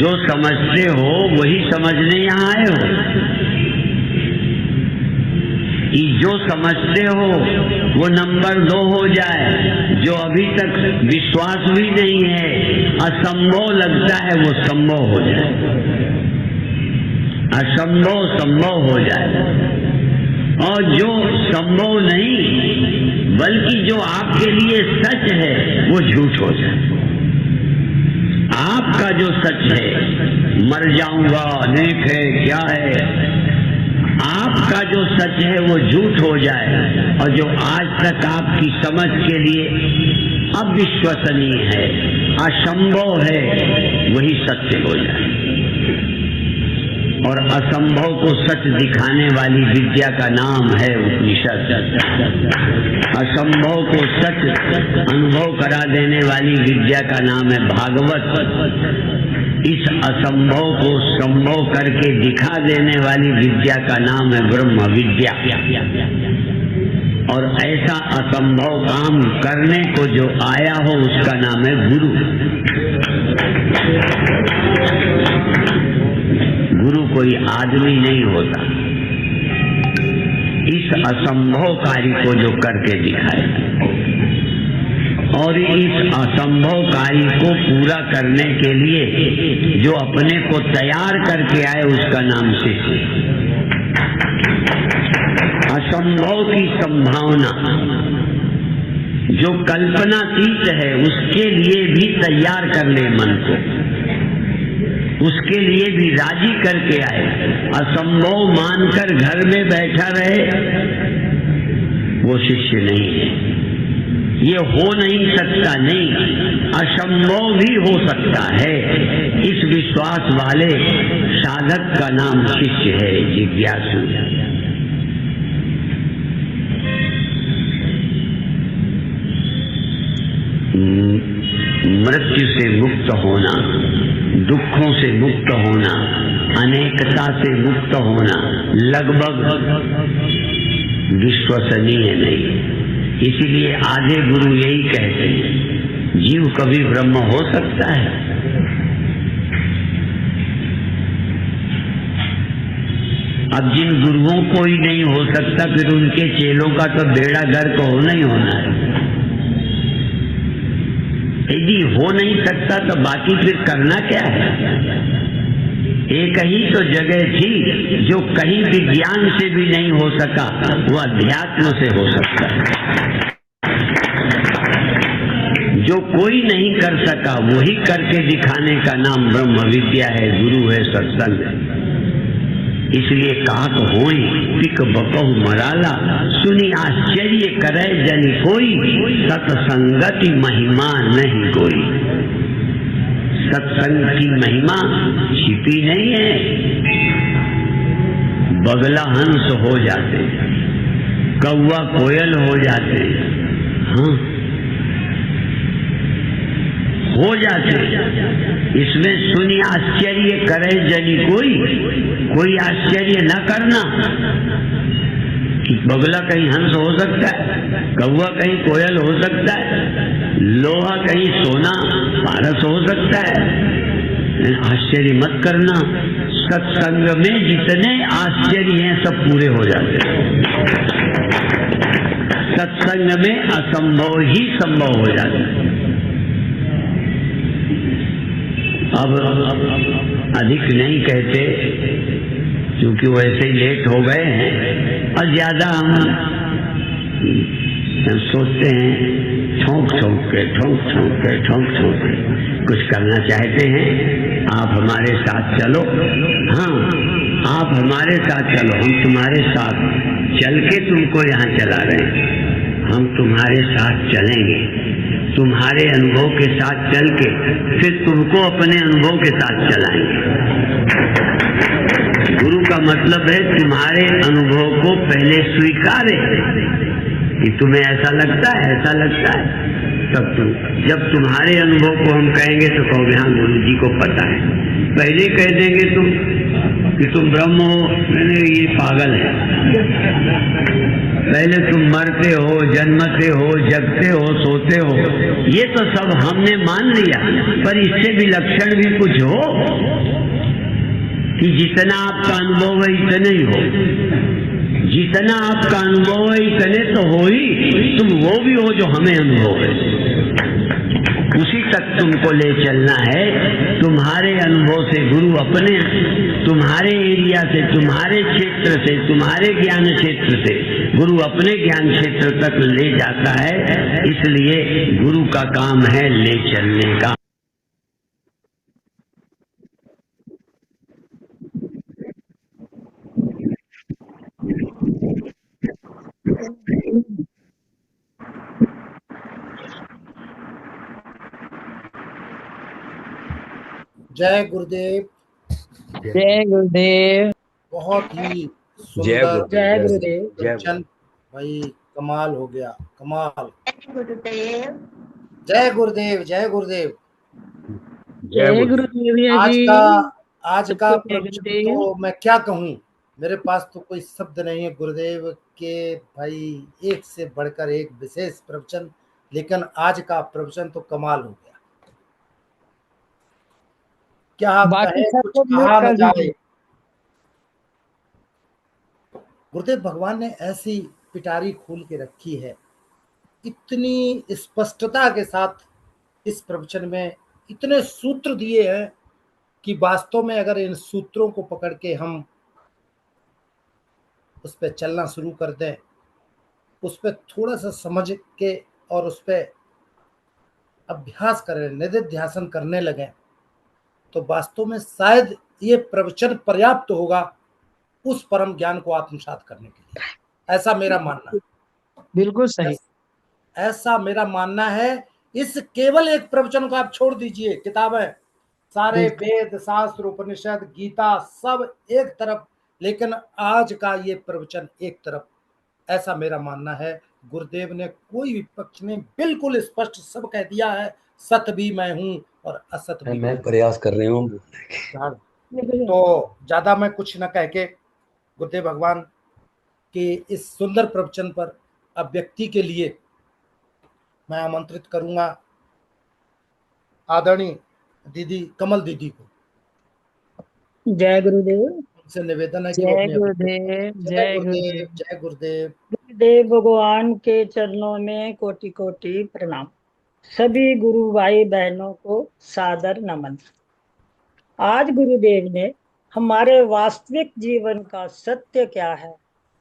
जो समझते हो वही समझने यहाँ आए हो, कि जो समझते हो वो नंबर 2 हो जाए, जो अभी तक विश्वास भी नहीं है, असंभव लगता है, वो संभव हो जाए, असंभव संभव हो जाए, और जो संभव नहीं बल्कि जो आपके लिए सच है वो झूठ हो जाए। आपका जो सच है, मर जाऊंगा, अनेक है, क्या है, आपका जो सच है वो झूठ हो जाए, और जो आज तक आपकी समझ के लिए अविश्वसनीय है, असंभव है, वही सत्य हो जाए। और असंभव को सच दिखाने वाली विद्या का नाम है उपनिषद। असंभव को सच अनुभव करा देने वाली विद्या का नाम है भागवत। इस असंभव को संभव करके दिखा देने वाली विद्या का नाम है ब्रह्म विद्या। और ऐसा असंभव काम करने को जो आया हो उसका नाम है गुरु। गुरु कोई आदमी नहीं होता। इस असंभव कार्य को जो करके दिखाए और इस असंभव कार्य को पूरा करने के लिए जो अपने को तैयार करके आए उसका नाम शिष्य। असंभव की संभावना जो कल्पनातीत है उसके लिए भी तैयार कर ले मन को, उसके लिए भी राजी करके आए। असंभव मानकर घर में बैठा रहे वो शिष्य नहीं है। ये हो नहीं सकता, नहीं, असंभव भी हो सकता है। इस विश्वास वाले साधक का नाम शिष्य है, जिज्ञासु। मृत्यु से मुक्त होना, दुखों से मुक्त होना, अनेकता से मुक्त होना लगभग विश्वसनीय नहीं। इसीलिए आधे गुरु यही कहते हैं, जीव कभी ब्रह्म हो सकता है? अब जिन गुरुओं को ही नहीं हो सकता, फिर उनके चेलों का तो बेड़ा गर्क होना ही होना है। यदि हो नहीं सकता तो बाकी फिर करना क्या है? एक ही तो जगह थी जो कहीं विज्ञान से भी नहीं हो सका, वो अध्यात्म से हो सकता है। जो कोई नहीं कर सका वही करके दिखाने का नाम ब्रह्म विद्या है, गुरु है, सत्संग है। इसलिए काक होई पिक बकहु मराला, सुनी आश्चर्य करे जन कोई, सत्संगति महिमा नहीं कोई। सत्संग की महिमा छिपी नहीं है। बगला हंस हो जाते, कौवा कोयल हो जाते, हाँ हो जाते। इसमें सुनी आश्चर्य करे जनी कोई आश्चर्य न करना कि बगला कहीं हंस हो सकता है, कौवा कहीं कोयल हो सकता है, लोहा कहीं सोना पारस हो सकता है। आश्चर्य मत करना। सत्संग में जितने आश्चर्य हैं सब पूरे हो जाते हैं। सत्संग में असंभव ही संभव हो जाता है। अब अधिक नहीं कहते क्योंकि वो ऐसे ही लेट हो गए हैं और ज्यादा हम सोचते हैं ठोंक के कुछ करना चाहते हैं। आप हमारे साथ चलो, हाँ आप हमारे साथ चलो, हम तुम्हारे साथ चल के तुमको यहाँ चला रहे हैं। हम तुम्हारे साथ चलेंगे, तुम्हारे अनुभव के साथ चल के फिर तुमको अपने अनुभव के साथ चलाएंगे। गुरु का मतलब है तुम्हारे अनुभव को पहले स्वीकारे कि तुम्हें ऐसा लगता है, ऐसा लगता है। तब तुम जब तुम्हारे अनुभव को हम कहेंगे तो कहोगे हाँ गुरु जी को पता है। पहले कह देंगे तुम कि तुम ब्रह्म हो, मैंने ये पागल है। पहले तुम मरते हो, जन्मते हो, जगते हो, सोते हो, ये तो सब हमने मान लिया। पर इससे भी लक्षण भी कुछ हो कि जितना आपका अनुभव है इतने ही हो, जितना आपका अनुभव है इतने तो हो ही, तुम वो भी हो जो हमें अनुभव है, उसी तक तुमको ले चलना है। तुम्हारे अनुभव से गुरु अपने, तुम्हारे एरिया से, तुम्हारे क्षेत्र से, तुम्हारे ज्ञान क्षेत्र से गुरु अपने ज्ञान क्षेत्र तक ले जाता है। इसलिए गुरु का काम है ले चलने का। जय गुरुदेव। जय गुरुदेव। बहुत ही जय सुंदर गुरुदेव। जय गुरुदेव। जय प्रवचन भाई, कमाल हो गया, कमाल। जय गुरुदेव। जय गुरुदेव, जय गुरुदेव। जय गुरुदेव भैया आज जी। का सबको जय प्रवचन गुरुदेव। तो मैं क्या कहूँ, मेरे पास तो कोई शब्द नहीं है। गुरुदेव के भाई एक से बढ़कर एक विशेष प्रवचन, लेकिन आज का प्रवचन तो कमाल हो गया। क्या बाकी कहे, कुछ सबको म्यूट कहा न कर जाए। दीजिए। गुरुदेव भगवान ने ऐसी पिटारी खोल के रखी है, इतनी स्पष्टता के साथ इस प्रवचन में इतने सूत्र दिए हैं कि वास्तव में अगर इन सूत्रों को पकड़ के हम उस पर चलना शुरू कर दें, उस पर थोड़ा सा समझ के और उस पर अभ्यास करें, निधिध्यासन करने लगें, तो वास्तव में शायद ये प्रवचन पर्याप्त होगा उस परम ज्ञान को आत्मसात करने के लिए। ऐसा मेरा मानना है। बिल्कुल सही। ऐसा मेरा मानना है। इस केवल एक प्रवचन को आप छोड़ दीजिए, किताबें सारे वेद शास्त्र उपनिषद गीता सब एक तरफ, लेकिन आज का ये प्रवचन एक तरफ, ऐसा मेरा मानना है। गुरुदेव ने कोई विपक्ष नहीं, बिल्कुल स्पष्ट सब कह दिया है। सत भी मैं हूं और असत भी मैं प्रयास कर रही हूँ। तो ज्यादा मैं कुछ न कह के गुरुदेव भगवान के इस सुंदर प्रवचन पर अभिव्यक्ति के लिए मैं आमंत्रित करूंगा आदरणीय दीदी कमल दीदी को। जय गुरुदेव। उनसे निवेदन है कि वो जय अपनी गुरुदेव। जय जय गुरुदेव, गुरुदेव। जय गुरुदेव। गुरुदेव भगवान के चरणों में कोटि कोटि प्रणाम। सभी गुरु भाई बहनों को सादर नमन। आज गुरुदेव ने हमारे वास्तविक जीवन का सत्य क्या है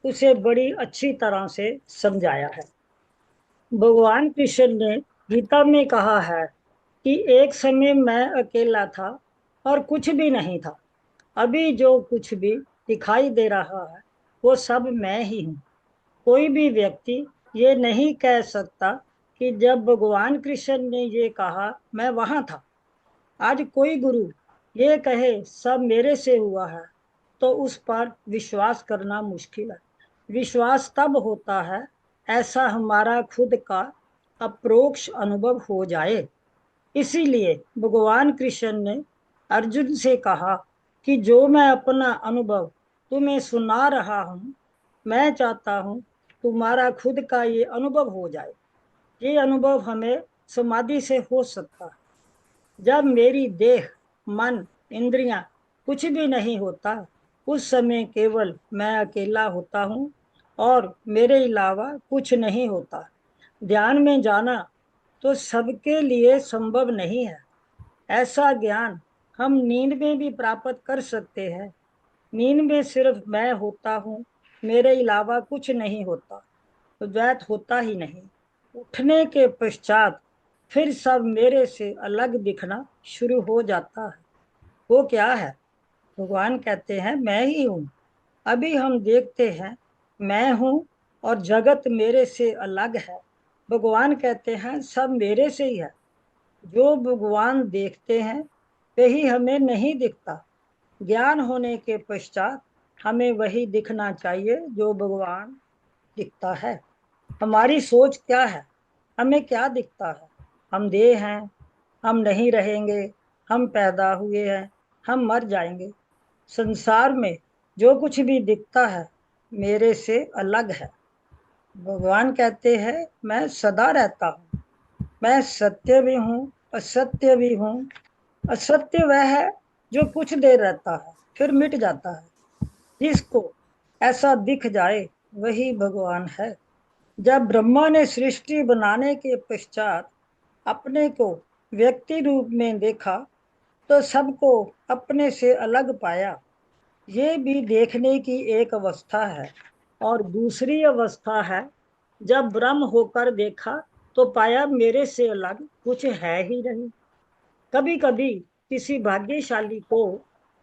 उसे बड़ी अच्छी तरह से समझाया है। भगवान कृष्ण ने गीता में कहा है कि एक समय मैं अकेला था और कुछ भी नहीं था। अभी जो कुछ भी दिखाई दे रहा है वो सब मैं ही हूँ। कोई भी व्यक्ति ये नहीं कह सकता कि जब भगवान कृष्ण ने ये कहा मैं वहां था। आज कोई गुरु ये कहे सब मेरे से हुआ है तो उस पर विश्वास करना मुश्किल है। विश्वास तब होता है ऐसा हमारा खुद का अप्रोक्ष अनुभव हो जाए। इसीलिए भगवान कृष्ण ने अर्जुन से कहा कि जो मैं अपना अनुभव तुम्हें सुना रहा हूँ, मैं चाहता हूँ तुम्हारा खुद का ये अनुभव हो जाए। ये अनुभव हमें समाधि से हो सकता है। जब मेरी देह मन इंद्रियां कुछ भी नहीं होता, उस समय केवल मैं अकेला होता हूँ और मेरे अलावा कुछ नहीं होता। ध्यान में जाना तो सबके लिए संभव नहीं है। ऐसा ज्ञान हम नींद में भी प्राप्त कर सकते हैं। नींद में सिर्फ मैं होता हूँ, मेरे अलावा कुछ नहीं होता, तो द्वैत होता ही नहीं। उठने के पश्चात फिर सब मेरे से अलग दिखना शुरू हो जाता है। वो क्या है? भगवान कहते हैं मैं ही हूँ। अभी हम देखते हैं मैं हूँ और जगत मेरे से अलग है। भगवान कहते हैं सब मेरे से ही है। जो भगवान देखते हैं वही हमें नहीं दिखता। ज्ञान होने के पश्चात हमें वही दिखना चाहिए जो भगवान दिखता है। हमारी सोच क्या है? हमें क्या दिखता है? हम देह हैं, हम नहीं रहेंगे, हम पैदा हुए हैं, हम मर जाएंगे। संसार में जो कुछ भी दिखता है मेरे से अलग है। भगवान कहते हैं मैं सदा रहता हूँ। मैं सत्य भी हूँ, असत्य भी हूँ। असत्य वह है जो कुछ देर रहता है फिर मिट जाता है। जिसको ऐसा दिख जाए वही भगवान है। जब ब्रह्मा ने सृष्टि बनाने के पश्चात अपने को व्यक्ति रूप में देखा तो सबको अपने से अलग पाया। ये भी देखने की एक अवस्था है। और दूसरी अवस्था है जब ब्रह्म होकर देखा तो पाया मेरे से अलग कुछ है ही नहीं। कभी कभी किसी भाग्यशाली को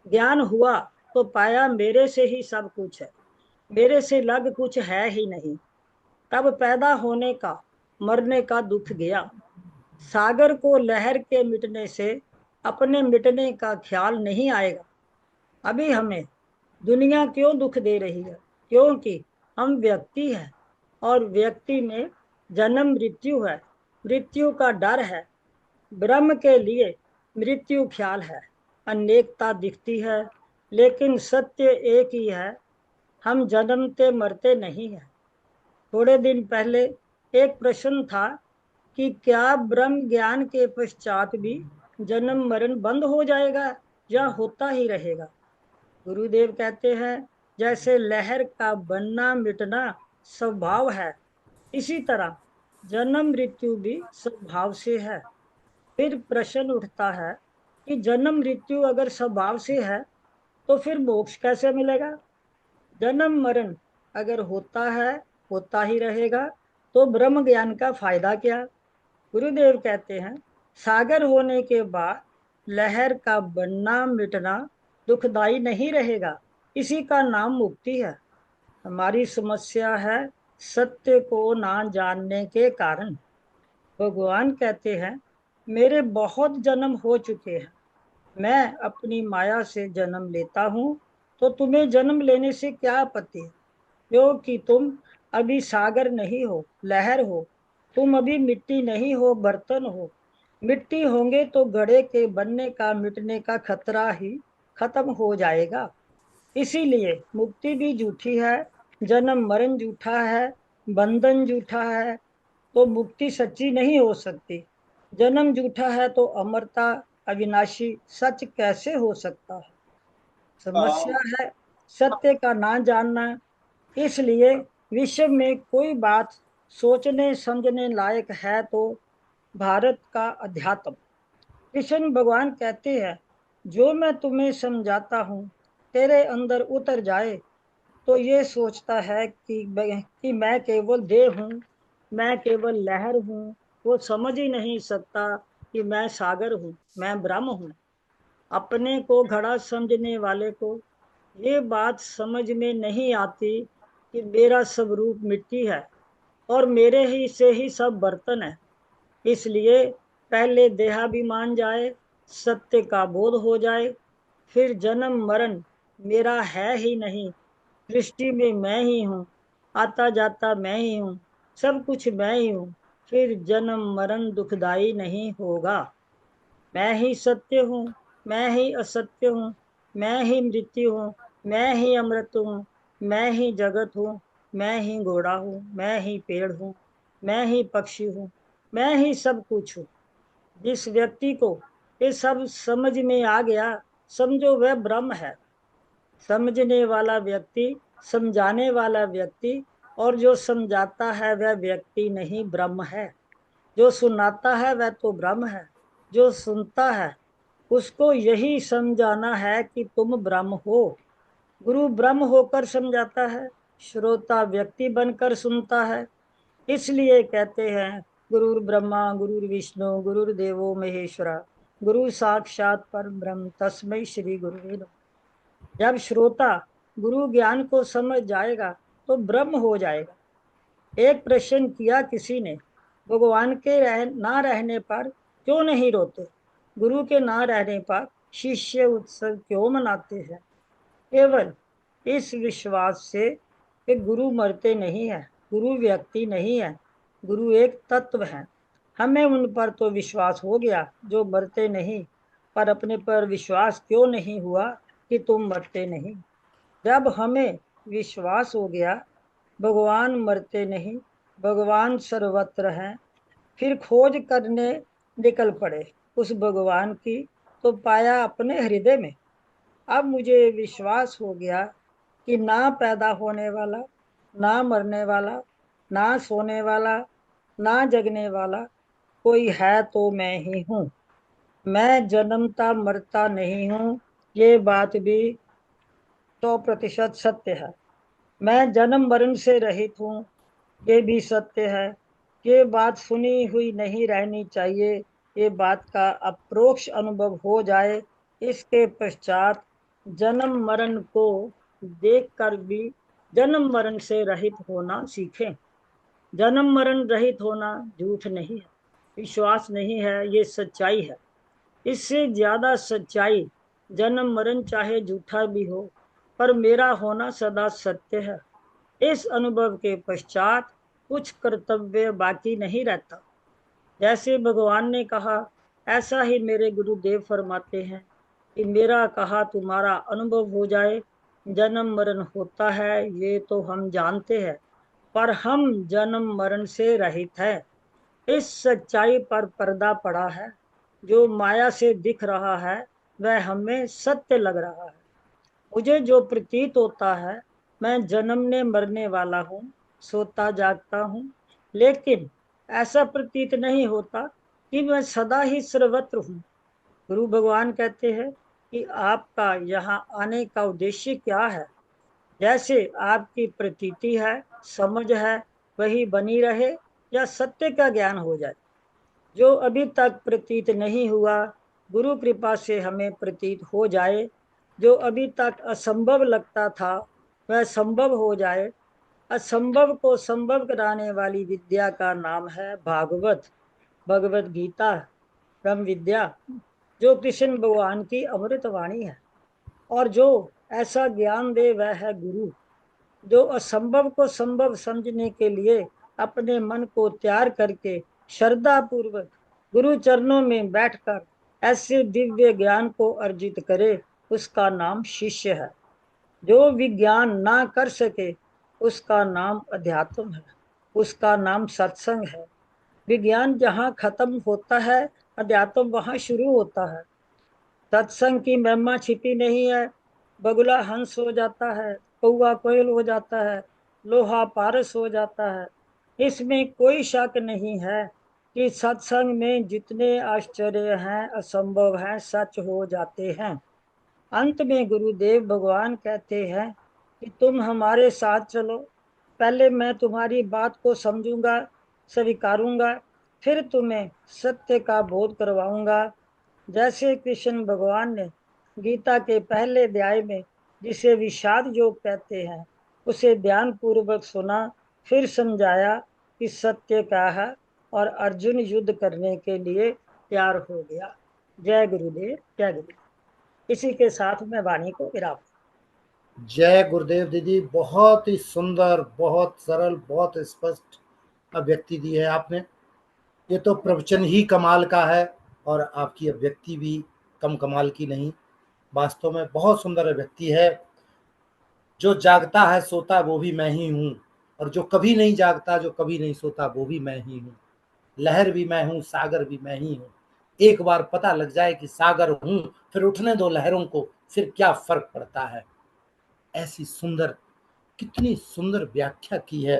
ज्ञान हुआ तो पाया मेरे से ही सब कुछ है, मेरे से अलग कुछ है ही नहीं। तब पैदा होने का मरने का दुख गया। सागर को लहर के मिटने से अपने मिटने का ख्याल नहीं आएगा। अभी हमें दुनिया क्यों दुख दे रही है? क्योंकि हम व्यक्ति हैं और व्यक्ति में जन्म मृत्यु है, मृत्यु का डर है। ब्रह्म के लिए मृत्यु ख्याल है, अनेकता दिखती है, लेकिन सत्य एक ही है, हम जन्मते मरते नहीं हैं। थोड़े दिन पहले एक प्रश्न था कि क्या ब्रह्म ज्ञान के पश्चात भी जन्म मरण बंद हो जाएगा या होता ही रहेगा? गुरुदेव कहते हैं, जैसे लहर का बनना मिटना स्वभाव है, इसी तरह जन्म मृत्यु भी स्वभाव से है। फिर प्रश्न उठता है कि जन्म मृत्यु अगर स्वभाव से है तो फिर मोक्ष कैसे मिलेगा? जन्म मरण अगर होता है, होता ही रहेगा, तो ब्रह्म ज्ञान का फायदा क्या? गुरुदेव कहते हैं, सागर होने के बाद लहर का बनना मिटना दुखदाई नहीं रहेगा, इसी का नाम मुक्ति है। हमारी समस्या है सत्य को ना जानने के कारण। भगवान कहते हैं, मेरे बहुत जन्म हो चुके हैं, मैं अपनी माया से जन्म लेता हूँ, तो तुम्हें जन्म लेने से क्या आपत्ति है? क्योंकि तुम अभी सागर नहीं हो, लहर हो। तुम अभी मिट्टी नहीं हो, बर्तन हो। मिट्टी होंगे तो घड़े के बनने का मिटने का खतरा ही खत्म हो जाएगा। इसीलिए मुक्ति भी झूठी है, जन्म मरण झूठा है, बंधन झूठा है, तो मुक्ति सच्ची नहीं हो सकती। जन्म झूठा है तो अमरता अविनाशी सच कैसे हो सकता है? समस्या है सत्य का ना जानना। इसलिए विश्व में कोई बात सोचने समझने लायक है तो भारत का अध्यात्म। कृष्ण भगवान कहते हैं, जो मैं तुम्हें समझाता हूँ तेरे अंदर उतर जाए तो ये सोचता है कि मैं केवल देह हूँ, मैं केवल लहर हूँ, वो समझ ही नहीं सकता कि मैं सागर हूँ, मैं ब्रह्म हूँ। अपने को घड़ा समझने वाले को ये बात समझ में नहीं आती कि मेरा स्वरूप मिट्टी है और मेरे ही से ही सब बर्तन है। इसलिए पहले देहाभिमान जाए, सत्य का बोध हो जाए, फिर जन्म मरण मेरा है ही नहीं, सृष्टि में मैं ही हूँ, आता जाता मैं ही हूँ, सब कुछ मैं ही हूँ, फिर जन्म मरण दुखदाई नहीं होगा। मैं ही सत्य हूँ, मैं ही असत्य हूँ, मैं ही मृत्यु हूँ, मैं ही अमृत हूँ, मैं ही जगत हूँ, मैं ही घोड़ा हूँ, मैं ही पेड़ हूँ, मैं ही पक्षी हूँ, मैं ही सब कुछ हूँ। जिस व्यक्ति को ये सब समझ में आ गया, समझो वह ब्रह्म है। समझने वाला व्यक्ति, समझाने वाला व्यक्ति, और जो समझाता है वह व्यक्ति नहीं, ब्रह्म है। जो सुनाता है वह तो ब्रह्म है, जो सुनता है उसको यही समझाना है कि तुम ब्रह्म हो। गुरु ब्रह्म होकर समझाता है, श्रोता व्यक्ति बनकर सुनता है। इसलिए कहते हैं, गुरुर् ब्रह्मा गुरुर् विष्णु गुरुर्देवो महेश्वरा, गुरु साक्षात परम ब्रह्म तस्मै श्री गुरुवे नमः। जब श्रोता गुरु ज्ञान को समझ जाएगा तो ब्रह्म हो जाएगा। एक प्रश्न किया किसी ने, भगवान के ना रहने पर क्यों नहीं रोते? गुरु के ना रहने पर शिष्य उत्सव क्यों मनाते हैं? केवल इस विश्वास से कि गुरु मरते नहीं है, गुरु व्यक्ति नहीं है, गुरु एक तत्व है। हमें उन पर तो विश्वास हो गया जो मरते नहीं, पर अपने पर विश्वास क्यों नहीं हुआ कि तुम मरते नहीं? जब हमें विश्वास हो गया भगवान मरते नहीं, भगवान सर्वत्र हैं, फिर खोज करने निकल पड़े उस भगवान की, तो पाया अपने हृदय में। अब मुझे विश्वास हो गया कि ना पैदा होने वाला, ना मरने वाला, ना सोने वाला, ना जगने वाला कोई है तो मैं ही हूँ। मैं जन्मता मरता नहीं हूँ, ये बात भी 100% सत्य है। मैं जन्म मरण से रहित हूँ, ये भी सत्य है। ये बात सुनी हुई नहीं रहनी चाहिए, ये बात का अप्रोक्ष अनुभव हो जाए। इसके पश्चात जन्म मरण को देखकर भी जन्म मरण से रहित होना सीखें। जन्म मरण रहित होना झूठ नहीं है, विश्वास नहीं है, ये सच्चाई है। इससे ज्यादा सच्चाई जन्म मरण चाहे झूठा भी हो, पर मेरा होना सदा सत्य है। इस अनुभव के पश्चात कुछ कर्तव्य बाकी नहीं रहता। जैसे भगवान ने कहा, ऐसा ही मेरे गुरुदेव फरमाते हैं कि मेरा कहा तुम्हारा अनुभव हो जाए। जन्म मरण होता है ये तो हम जानते हैं, पर हम जन्म मरण से रहित हैं। इस सच्चाई पर पर्दा पड़ा है। जो माया से दिख रहा है वह हमें सत्य लग रहा है। मुझे जो प्रतीत होता है, मैं जन्मने मरने वाला हूँ, सोता जागता हूँ, लेकिन ऐसा प्रतीत नहीं होता कि मैं सदा ही सर्वत्र हूँ। गुरु भगवान कहते हैं कि आपका यहाँ आने का उद्देश्य क्या है। जैसे आपकी प्रतीति है, समझ है, वही बनी रहे या सत्य का ज्ञान हो जाए। जो अभी तक प्रतीत नहीं हुआ, गुरु कृपा से हमें प्रतीत हो जाए। जो अभी तक असंभव लगता था वह संभव हो जाए। असंभव को संभव कराने वाली विद्या का नाम है भागवत, भगवत गीता, ब्रह्म विद्या, जो कृष्ण भगवान की अमृत वाणी है। और जो ऐसा ज्ञान दे वह है गुरु, जो असंभव को संभव समझने के लिए अपने मन को तैयार करके श्रद्धा पूर्वक गुरु चरणों में बैठकर ऐसे दिव्य ज्ञान को अर्जित करे, उसका नाम शिष्य है। जो विज्ञान ना कर सके उसका नाम अध्यात्म है, उसका नाम सत्संग है। विज्ञान जहाँ खत्म होता है, अध्यात्म वहाँ शुरू होता है। सत्संग की महिमा छिपी नहीं है। बगुला हंस हो जाता है, कौवा कोयल हो जाता है, लोहा पारस हो जाता है। इसमें कोई शक नहीं है कि सत्संग में जितने आश्चर्य हैं, असंभव हैं, सच हो जाते हैं। अंत में गुरुदेव भगवान कहते हैं कि तुम हमारे साथ चलो। पहले मैं तुम्हारी बात को समझूंगा, स्वीकारूंगा, फिर तुम्हें सत्य का बोध करवाऊंगा। जैसे कृष्ण भगवान ने गीता के पहले अध्याय में जिसे विषाद योग कहते हैं, उसे ध्यान पूर्वक सुना, फिर समझाया कि सत्य क्या है, और अर्जुन युद्ध करने के लिए तैयार हो गया। जय गुरुदेव, जय गुरुदेव। इसी के साथ मैं वाणी को विराम। जय गुरुदेव दीदी, बहुत ही सुंदर, बहुत सरल, बहुत स्पष्ट अभिव्यक्ति दी है आपने। ये तो प्रवचन ही कमाल का है और आपकी अभिव्यक्ति भी कम कमाल की नहीं, वास्तव में बहुत सुंदर अभिव्यक्ति है। जो जागता है सोता वो भी मैं ही हूँ, और जो कभी नहीं जागता, जो कभी नहीं सोता वो भी मैं ही हूँ। लहर भी मैं हूँ, सागर भी मैं ही हूँ। एक बार पता लग जाए कि सागर हूँ, फिर उठने दो लहरों को, फिर क्या फर्क पड़ता है। ऐसी सुंदर, कितनी सुंदर व्याख्या की है।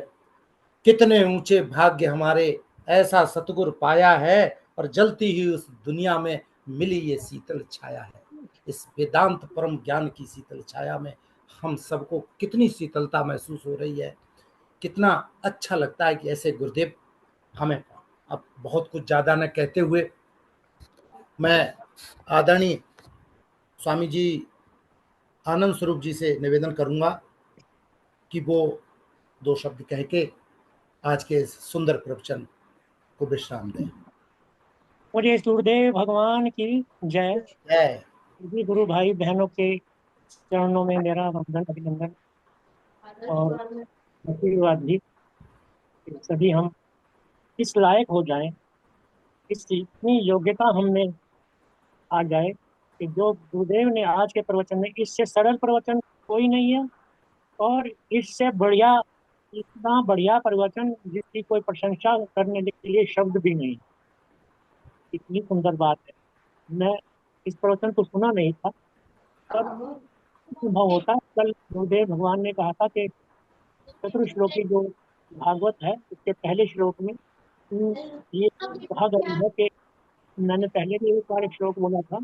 कितने ऊंचे भाग्य हमारे, ऐसा सतगुरु पाया है, और जलती ही उस दुनिया में मिली ये शीतल छाया है। इस वेदांत परम ज्ञान की शीतल छाया में हम सबको कितनी शीतलता महसूस हो रही है। कितना अच्छा लगता है कि ऐसे गुरुदेव हमें। अब बहुत कुछ ज्यादा न कहते हुए मैं आदरणीय स्वामी जी आनंद स्वरूप जी से निवेदन करूंगा कि वो दो शब्द कह के आज के इस सुंदर प्रवचन को विश्राम दें। मुझे गुरुदेव भगवान की जय। जय। सभी गुरु भाई बहनों के चरणों में मेरा वंदन, अभिनंदन और आशीर्वाद भी। सभी हम इस लायक हो जाएं, इतनी योग्यता हम में आ जाए कि जो गुरुदेव ने आज के प्रवचन में, इससे सरल प्रवचन कोई नहीं है और इससे बढ़िया, इतना बढ़िया प्रवचन जिसकी कोई प्रशंसा करने के लिए शब्द भी नहीं। इतनी सुंदर बात है। मैं इस प्रवचन को सुना नहीं था, पर अनुभव होता है। कल गुरुदेव भगवान ने कहा था कि चतुर्श्लोकी जो भागवत है उसके पहले श्लोक में ये कहा गया है कि, मैंने पहले भी एक बार एक श्लोक बोला था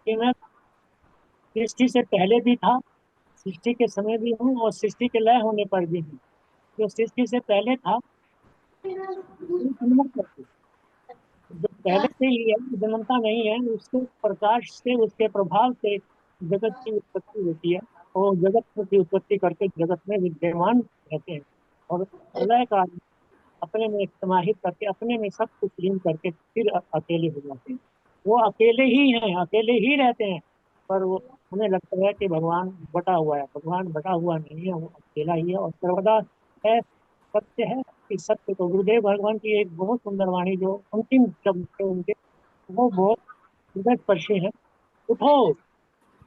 कि मैं सृष्टि से पहले भी था, सृष्टि के समय भी हूँ और सृष्टि के लय होने पर भी हूँ। जो सृष्टि से पहले था जो पहले से ही है, जन्मता नहीं है, उसके प्रकाश से, उसके प्रभाव से जगत की उत्पत्ति होती है और जगत की उत्पत्ति करके जगत में विद्यमान रहते हैं और प्रलय काल अपने में समाहित करके अपने में सब कुछ लीन करके फिर अकेले हो जाते हैं। वो अकेले ही हैं, अकेले ही रहते हैं। पर वो हमें लगता है कि भगवान बटा हुआ है। भगवान बटा हुआ नहीं है, वो अकेला ही है और सर्वदा है, सत्य है। इस सत्य को गुरुदेव भगवान की एक बहुत सुंदर वाणी जो अंतिम शब्द थे उनके, वो बहुत हृदय स्पर्शी है। उठो,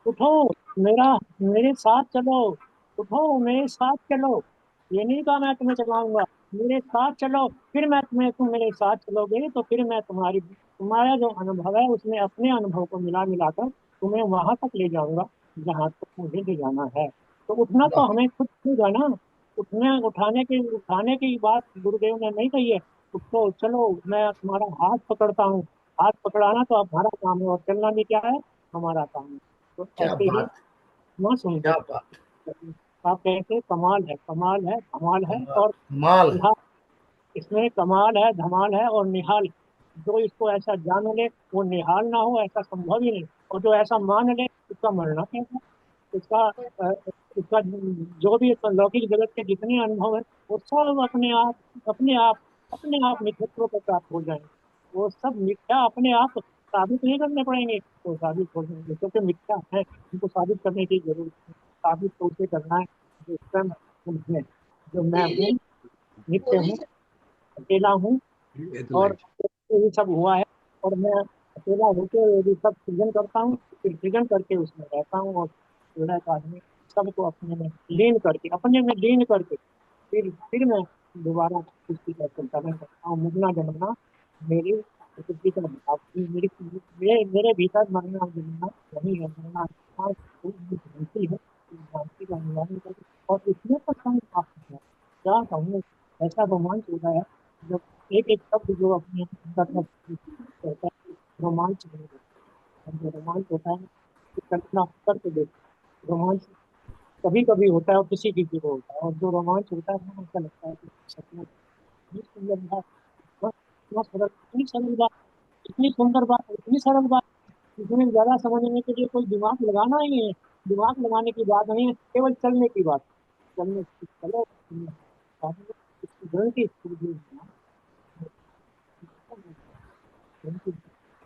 उठो, मेरा मेरे साथ चलो, उठो मेरे साथ चलो। ये नहीं कहा मैं तुम्हें चलाऊंगा, मेरे साथ चलो। फिर मैं तुम मेरे साथ चलोगे तो फिर मैं तुम्हारा जो अनुभव है उसमें अपने अनुभव को मिला मिलाकर तुम्हें वहां तक ले जाऊंगा जहां तक मुझे ले जाना है। तो उठना तो वाह, हमें खुद होगा ना। उठाने की बात गुरुदेव ने नहीं कही है। उठो चलो, मैं तुम्हारा हाथ पकड़ता हूँ। हाथ पकड़ाना तो हमारा काम है और चलना भी क्या है, हमारा काम है। तो क्या ऐसे ही बात, ना सुनते, क्या बात। आप कहते हैं कमाल है, कमाल है, धमाल है कमाल, और कमाल। निहाल। इसमें कमाल है, धमाल है और निहाल। जो इसको ऐसा जान ले वो निहाल ना हो, ऐसा संभव ही नहीं। और जो ऐसा मान ले उसका मरना कैसा। उसका अ, उसका जो भी लौकिक जगत के जितने अनुभव है वो सब अपने आप मिथ्यत्व को प्राप्त हो जाएंगे। वो सब मिथ्या अपने आप साबित नहीं करने पड़ेंगे, तो साबित हो जाएंगे क्योंकि मिथ्या है, उनको साबित करने की जरूरत है। साबित तो उसे करना है जो स्वयं खुद है, जो मैं हूँ, नित्य हूँ, अकेला हूँ और ये सब हुआ है। और मैं अकेला होते हुए भी सब सृजन करता हूँ, फिर सृजन करके उसमें रहता हूँ और पूरा एक आदमी सबको अपने में लीन करके फिर मैं दोबारा सृष्टि का संचालन करता हूँ। मुगना जन्मना मेरी प्रकृति का भाव, मेरे भीतर मरना जन्मना वही है। मरना भ्रांति है, भ्रांति का निवारण करके और इसमें पर कम प्राप्त है। क्या कहूँ, ऐसा रोमांच होता है जब एक एक शब्द जो अपने अंदर में कहता है, रोमांच नहीं होता। और जो रोमांच होता है तो कल्पना करके देखो, रोमांच कभी कभी होता है और किसी किसी को होता है। और जो रोमांच होता है ना ऐसा लगता है कि सपना। इतनी सुंदर बात, इतना सरल, इतनी सरल बात, इतनी सुंदर बात, इतनी सरल बात, इसमें ज्यादा समझने के लिए कोई दिमाग लगाना ही नहीं है। दिमाग लगाने की बात नहीं है, केवल चलने की बात। चलने की चलो, इसकी गारंटी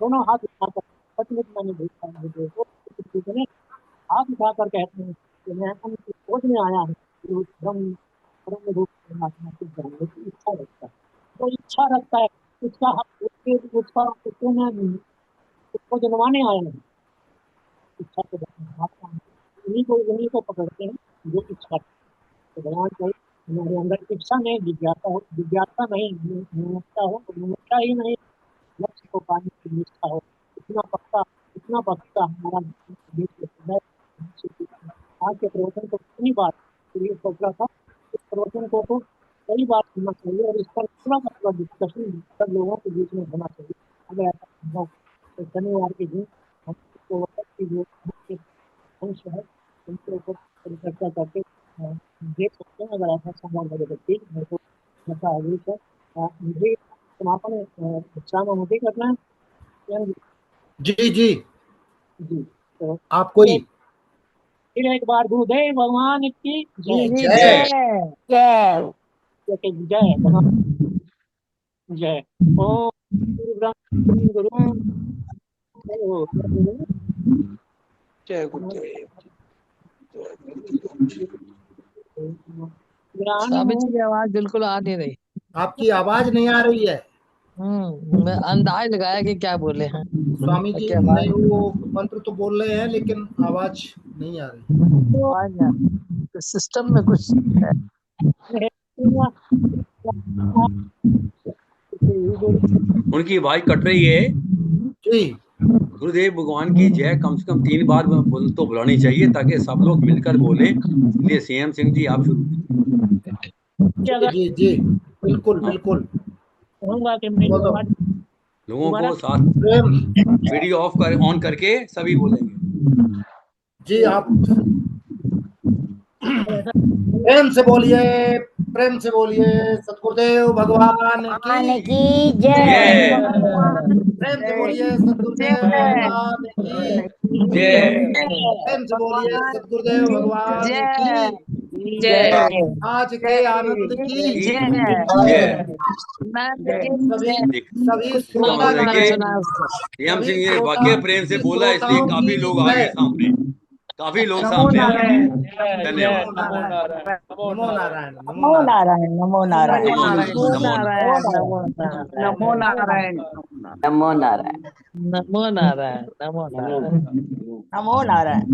दोनों हाथ उठाकर, सचमुच मैंने देखा है वीडियो को, किसी ने हाथ उठाकर कहते हैं कि मैं उनकी खोज में आया हूँ कि उस ब्रह्म रूप परमात्मा को जानने की इच्छा रखता है। तो इच्छा रखता है, उसका उसका उसको मैं उसको जनवाने आया हूँ। इच्छा को जानना, उन्हीं को पकड़ते हैं जो इच्छा। तो भगवान कहे हमारे अंदर इच्छा नहीं, जिज्ञासा हो, जिज्ञासा नहीं, निमुखता हो, निमुखता ही नहीं, लक्ष्य को पाने की निष्ठा हो। इतना पक्का हमारा देश के हृदय। आज के प्रवचन को कितनी बार ये सोच रहा था, इस प्रवचन को तो कई बार सुनना चाहिए और इस पर थोड़ा सा थोड़ा डिस्कशन सब लोगों के बीच में होना चाहिए। अगर ऐसा संभव तो शनिवार के दिन हम इसको वक्त की जो मुख्य अंश है उनके ऊपर परिचर्चा करके देख सकते हैं। अगर ऐसा संभव लगे तो ठीक, मेरे को ऐसा आदेश है। मुझे समापन विश्राम मुझे करना है। जी जी, जी, तो आपको ही। फिर एक बार गुरुदेव भगवान की जय। जी जय। जय जय। जय भगवान, जय। ओम गुरु ब्रह्मा गुरु देव, जय गुरुदेव। ज्ञान स्वामी जी मुक्त की आवाज बिल्कुल आ नहीं रही। आपकी आवाज नहीं आ रही है। मैं अंदाज लगाया कि क्या बोले हैं, स्वामी जी क्या नहीं, आवाज वो मंत्र तो बोल रहे हैं लेकिन आवाज नहीं आ रही। आवाज ना, सिस्टम में कुछ है। है। उनकी आवाज कट रही है। जी गुरुदेव भगवान की जय कम से कम 3 बार तो बुलानी चाहिए ताकि सब लोग मिलकर बोले। इसलिए सीएम सिंह जी आप शुरू जी जी जी, बिल्कुल बिल्कुल। कहूंगा कि मेरी बोलो। आवाज लोगों दोबारा को साथ प्रेम, वीडियो ऑन करके सभी बोलेंगे। जी आप ऐसा प्रेम से बोलिए, प्रेम से बोलिए, सतगुरुदेव भगवान भगवान की। की जय। जय प्रेम से बोलिए, सतगुरुदेव भगवान की। जय प्रेम से बोलिए, सतगुरुदेव भगवान की। जय आज के आनंद की जय सभी श्रोता समझ रहे कि सीएम सिंह ने वाकई प्रेम से बोला, इसलिए काफी लोग आ गए सामने, काफी लोग सामने आ गए। धन्यवाद। नमो नारायण नमो नारायण नमो नारायण नमो नारायण नमो नारायण नमो नारायण नमो नारायण नमो नारायण नमो नारायण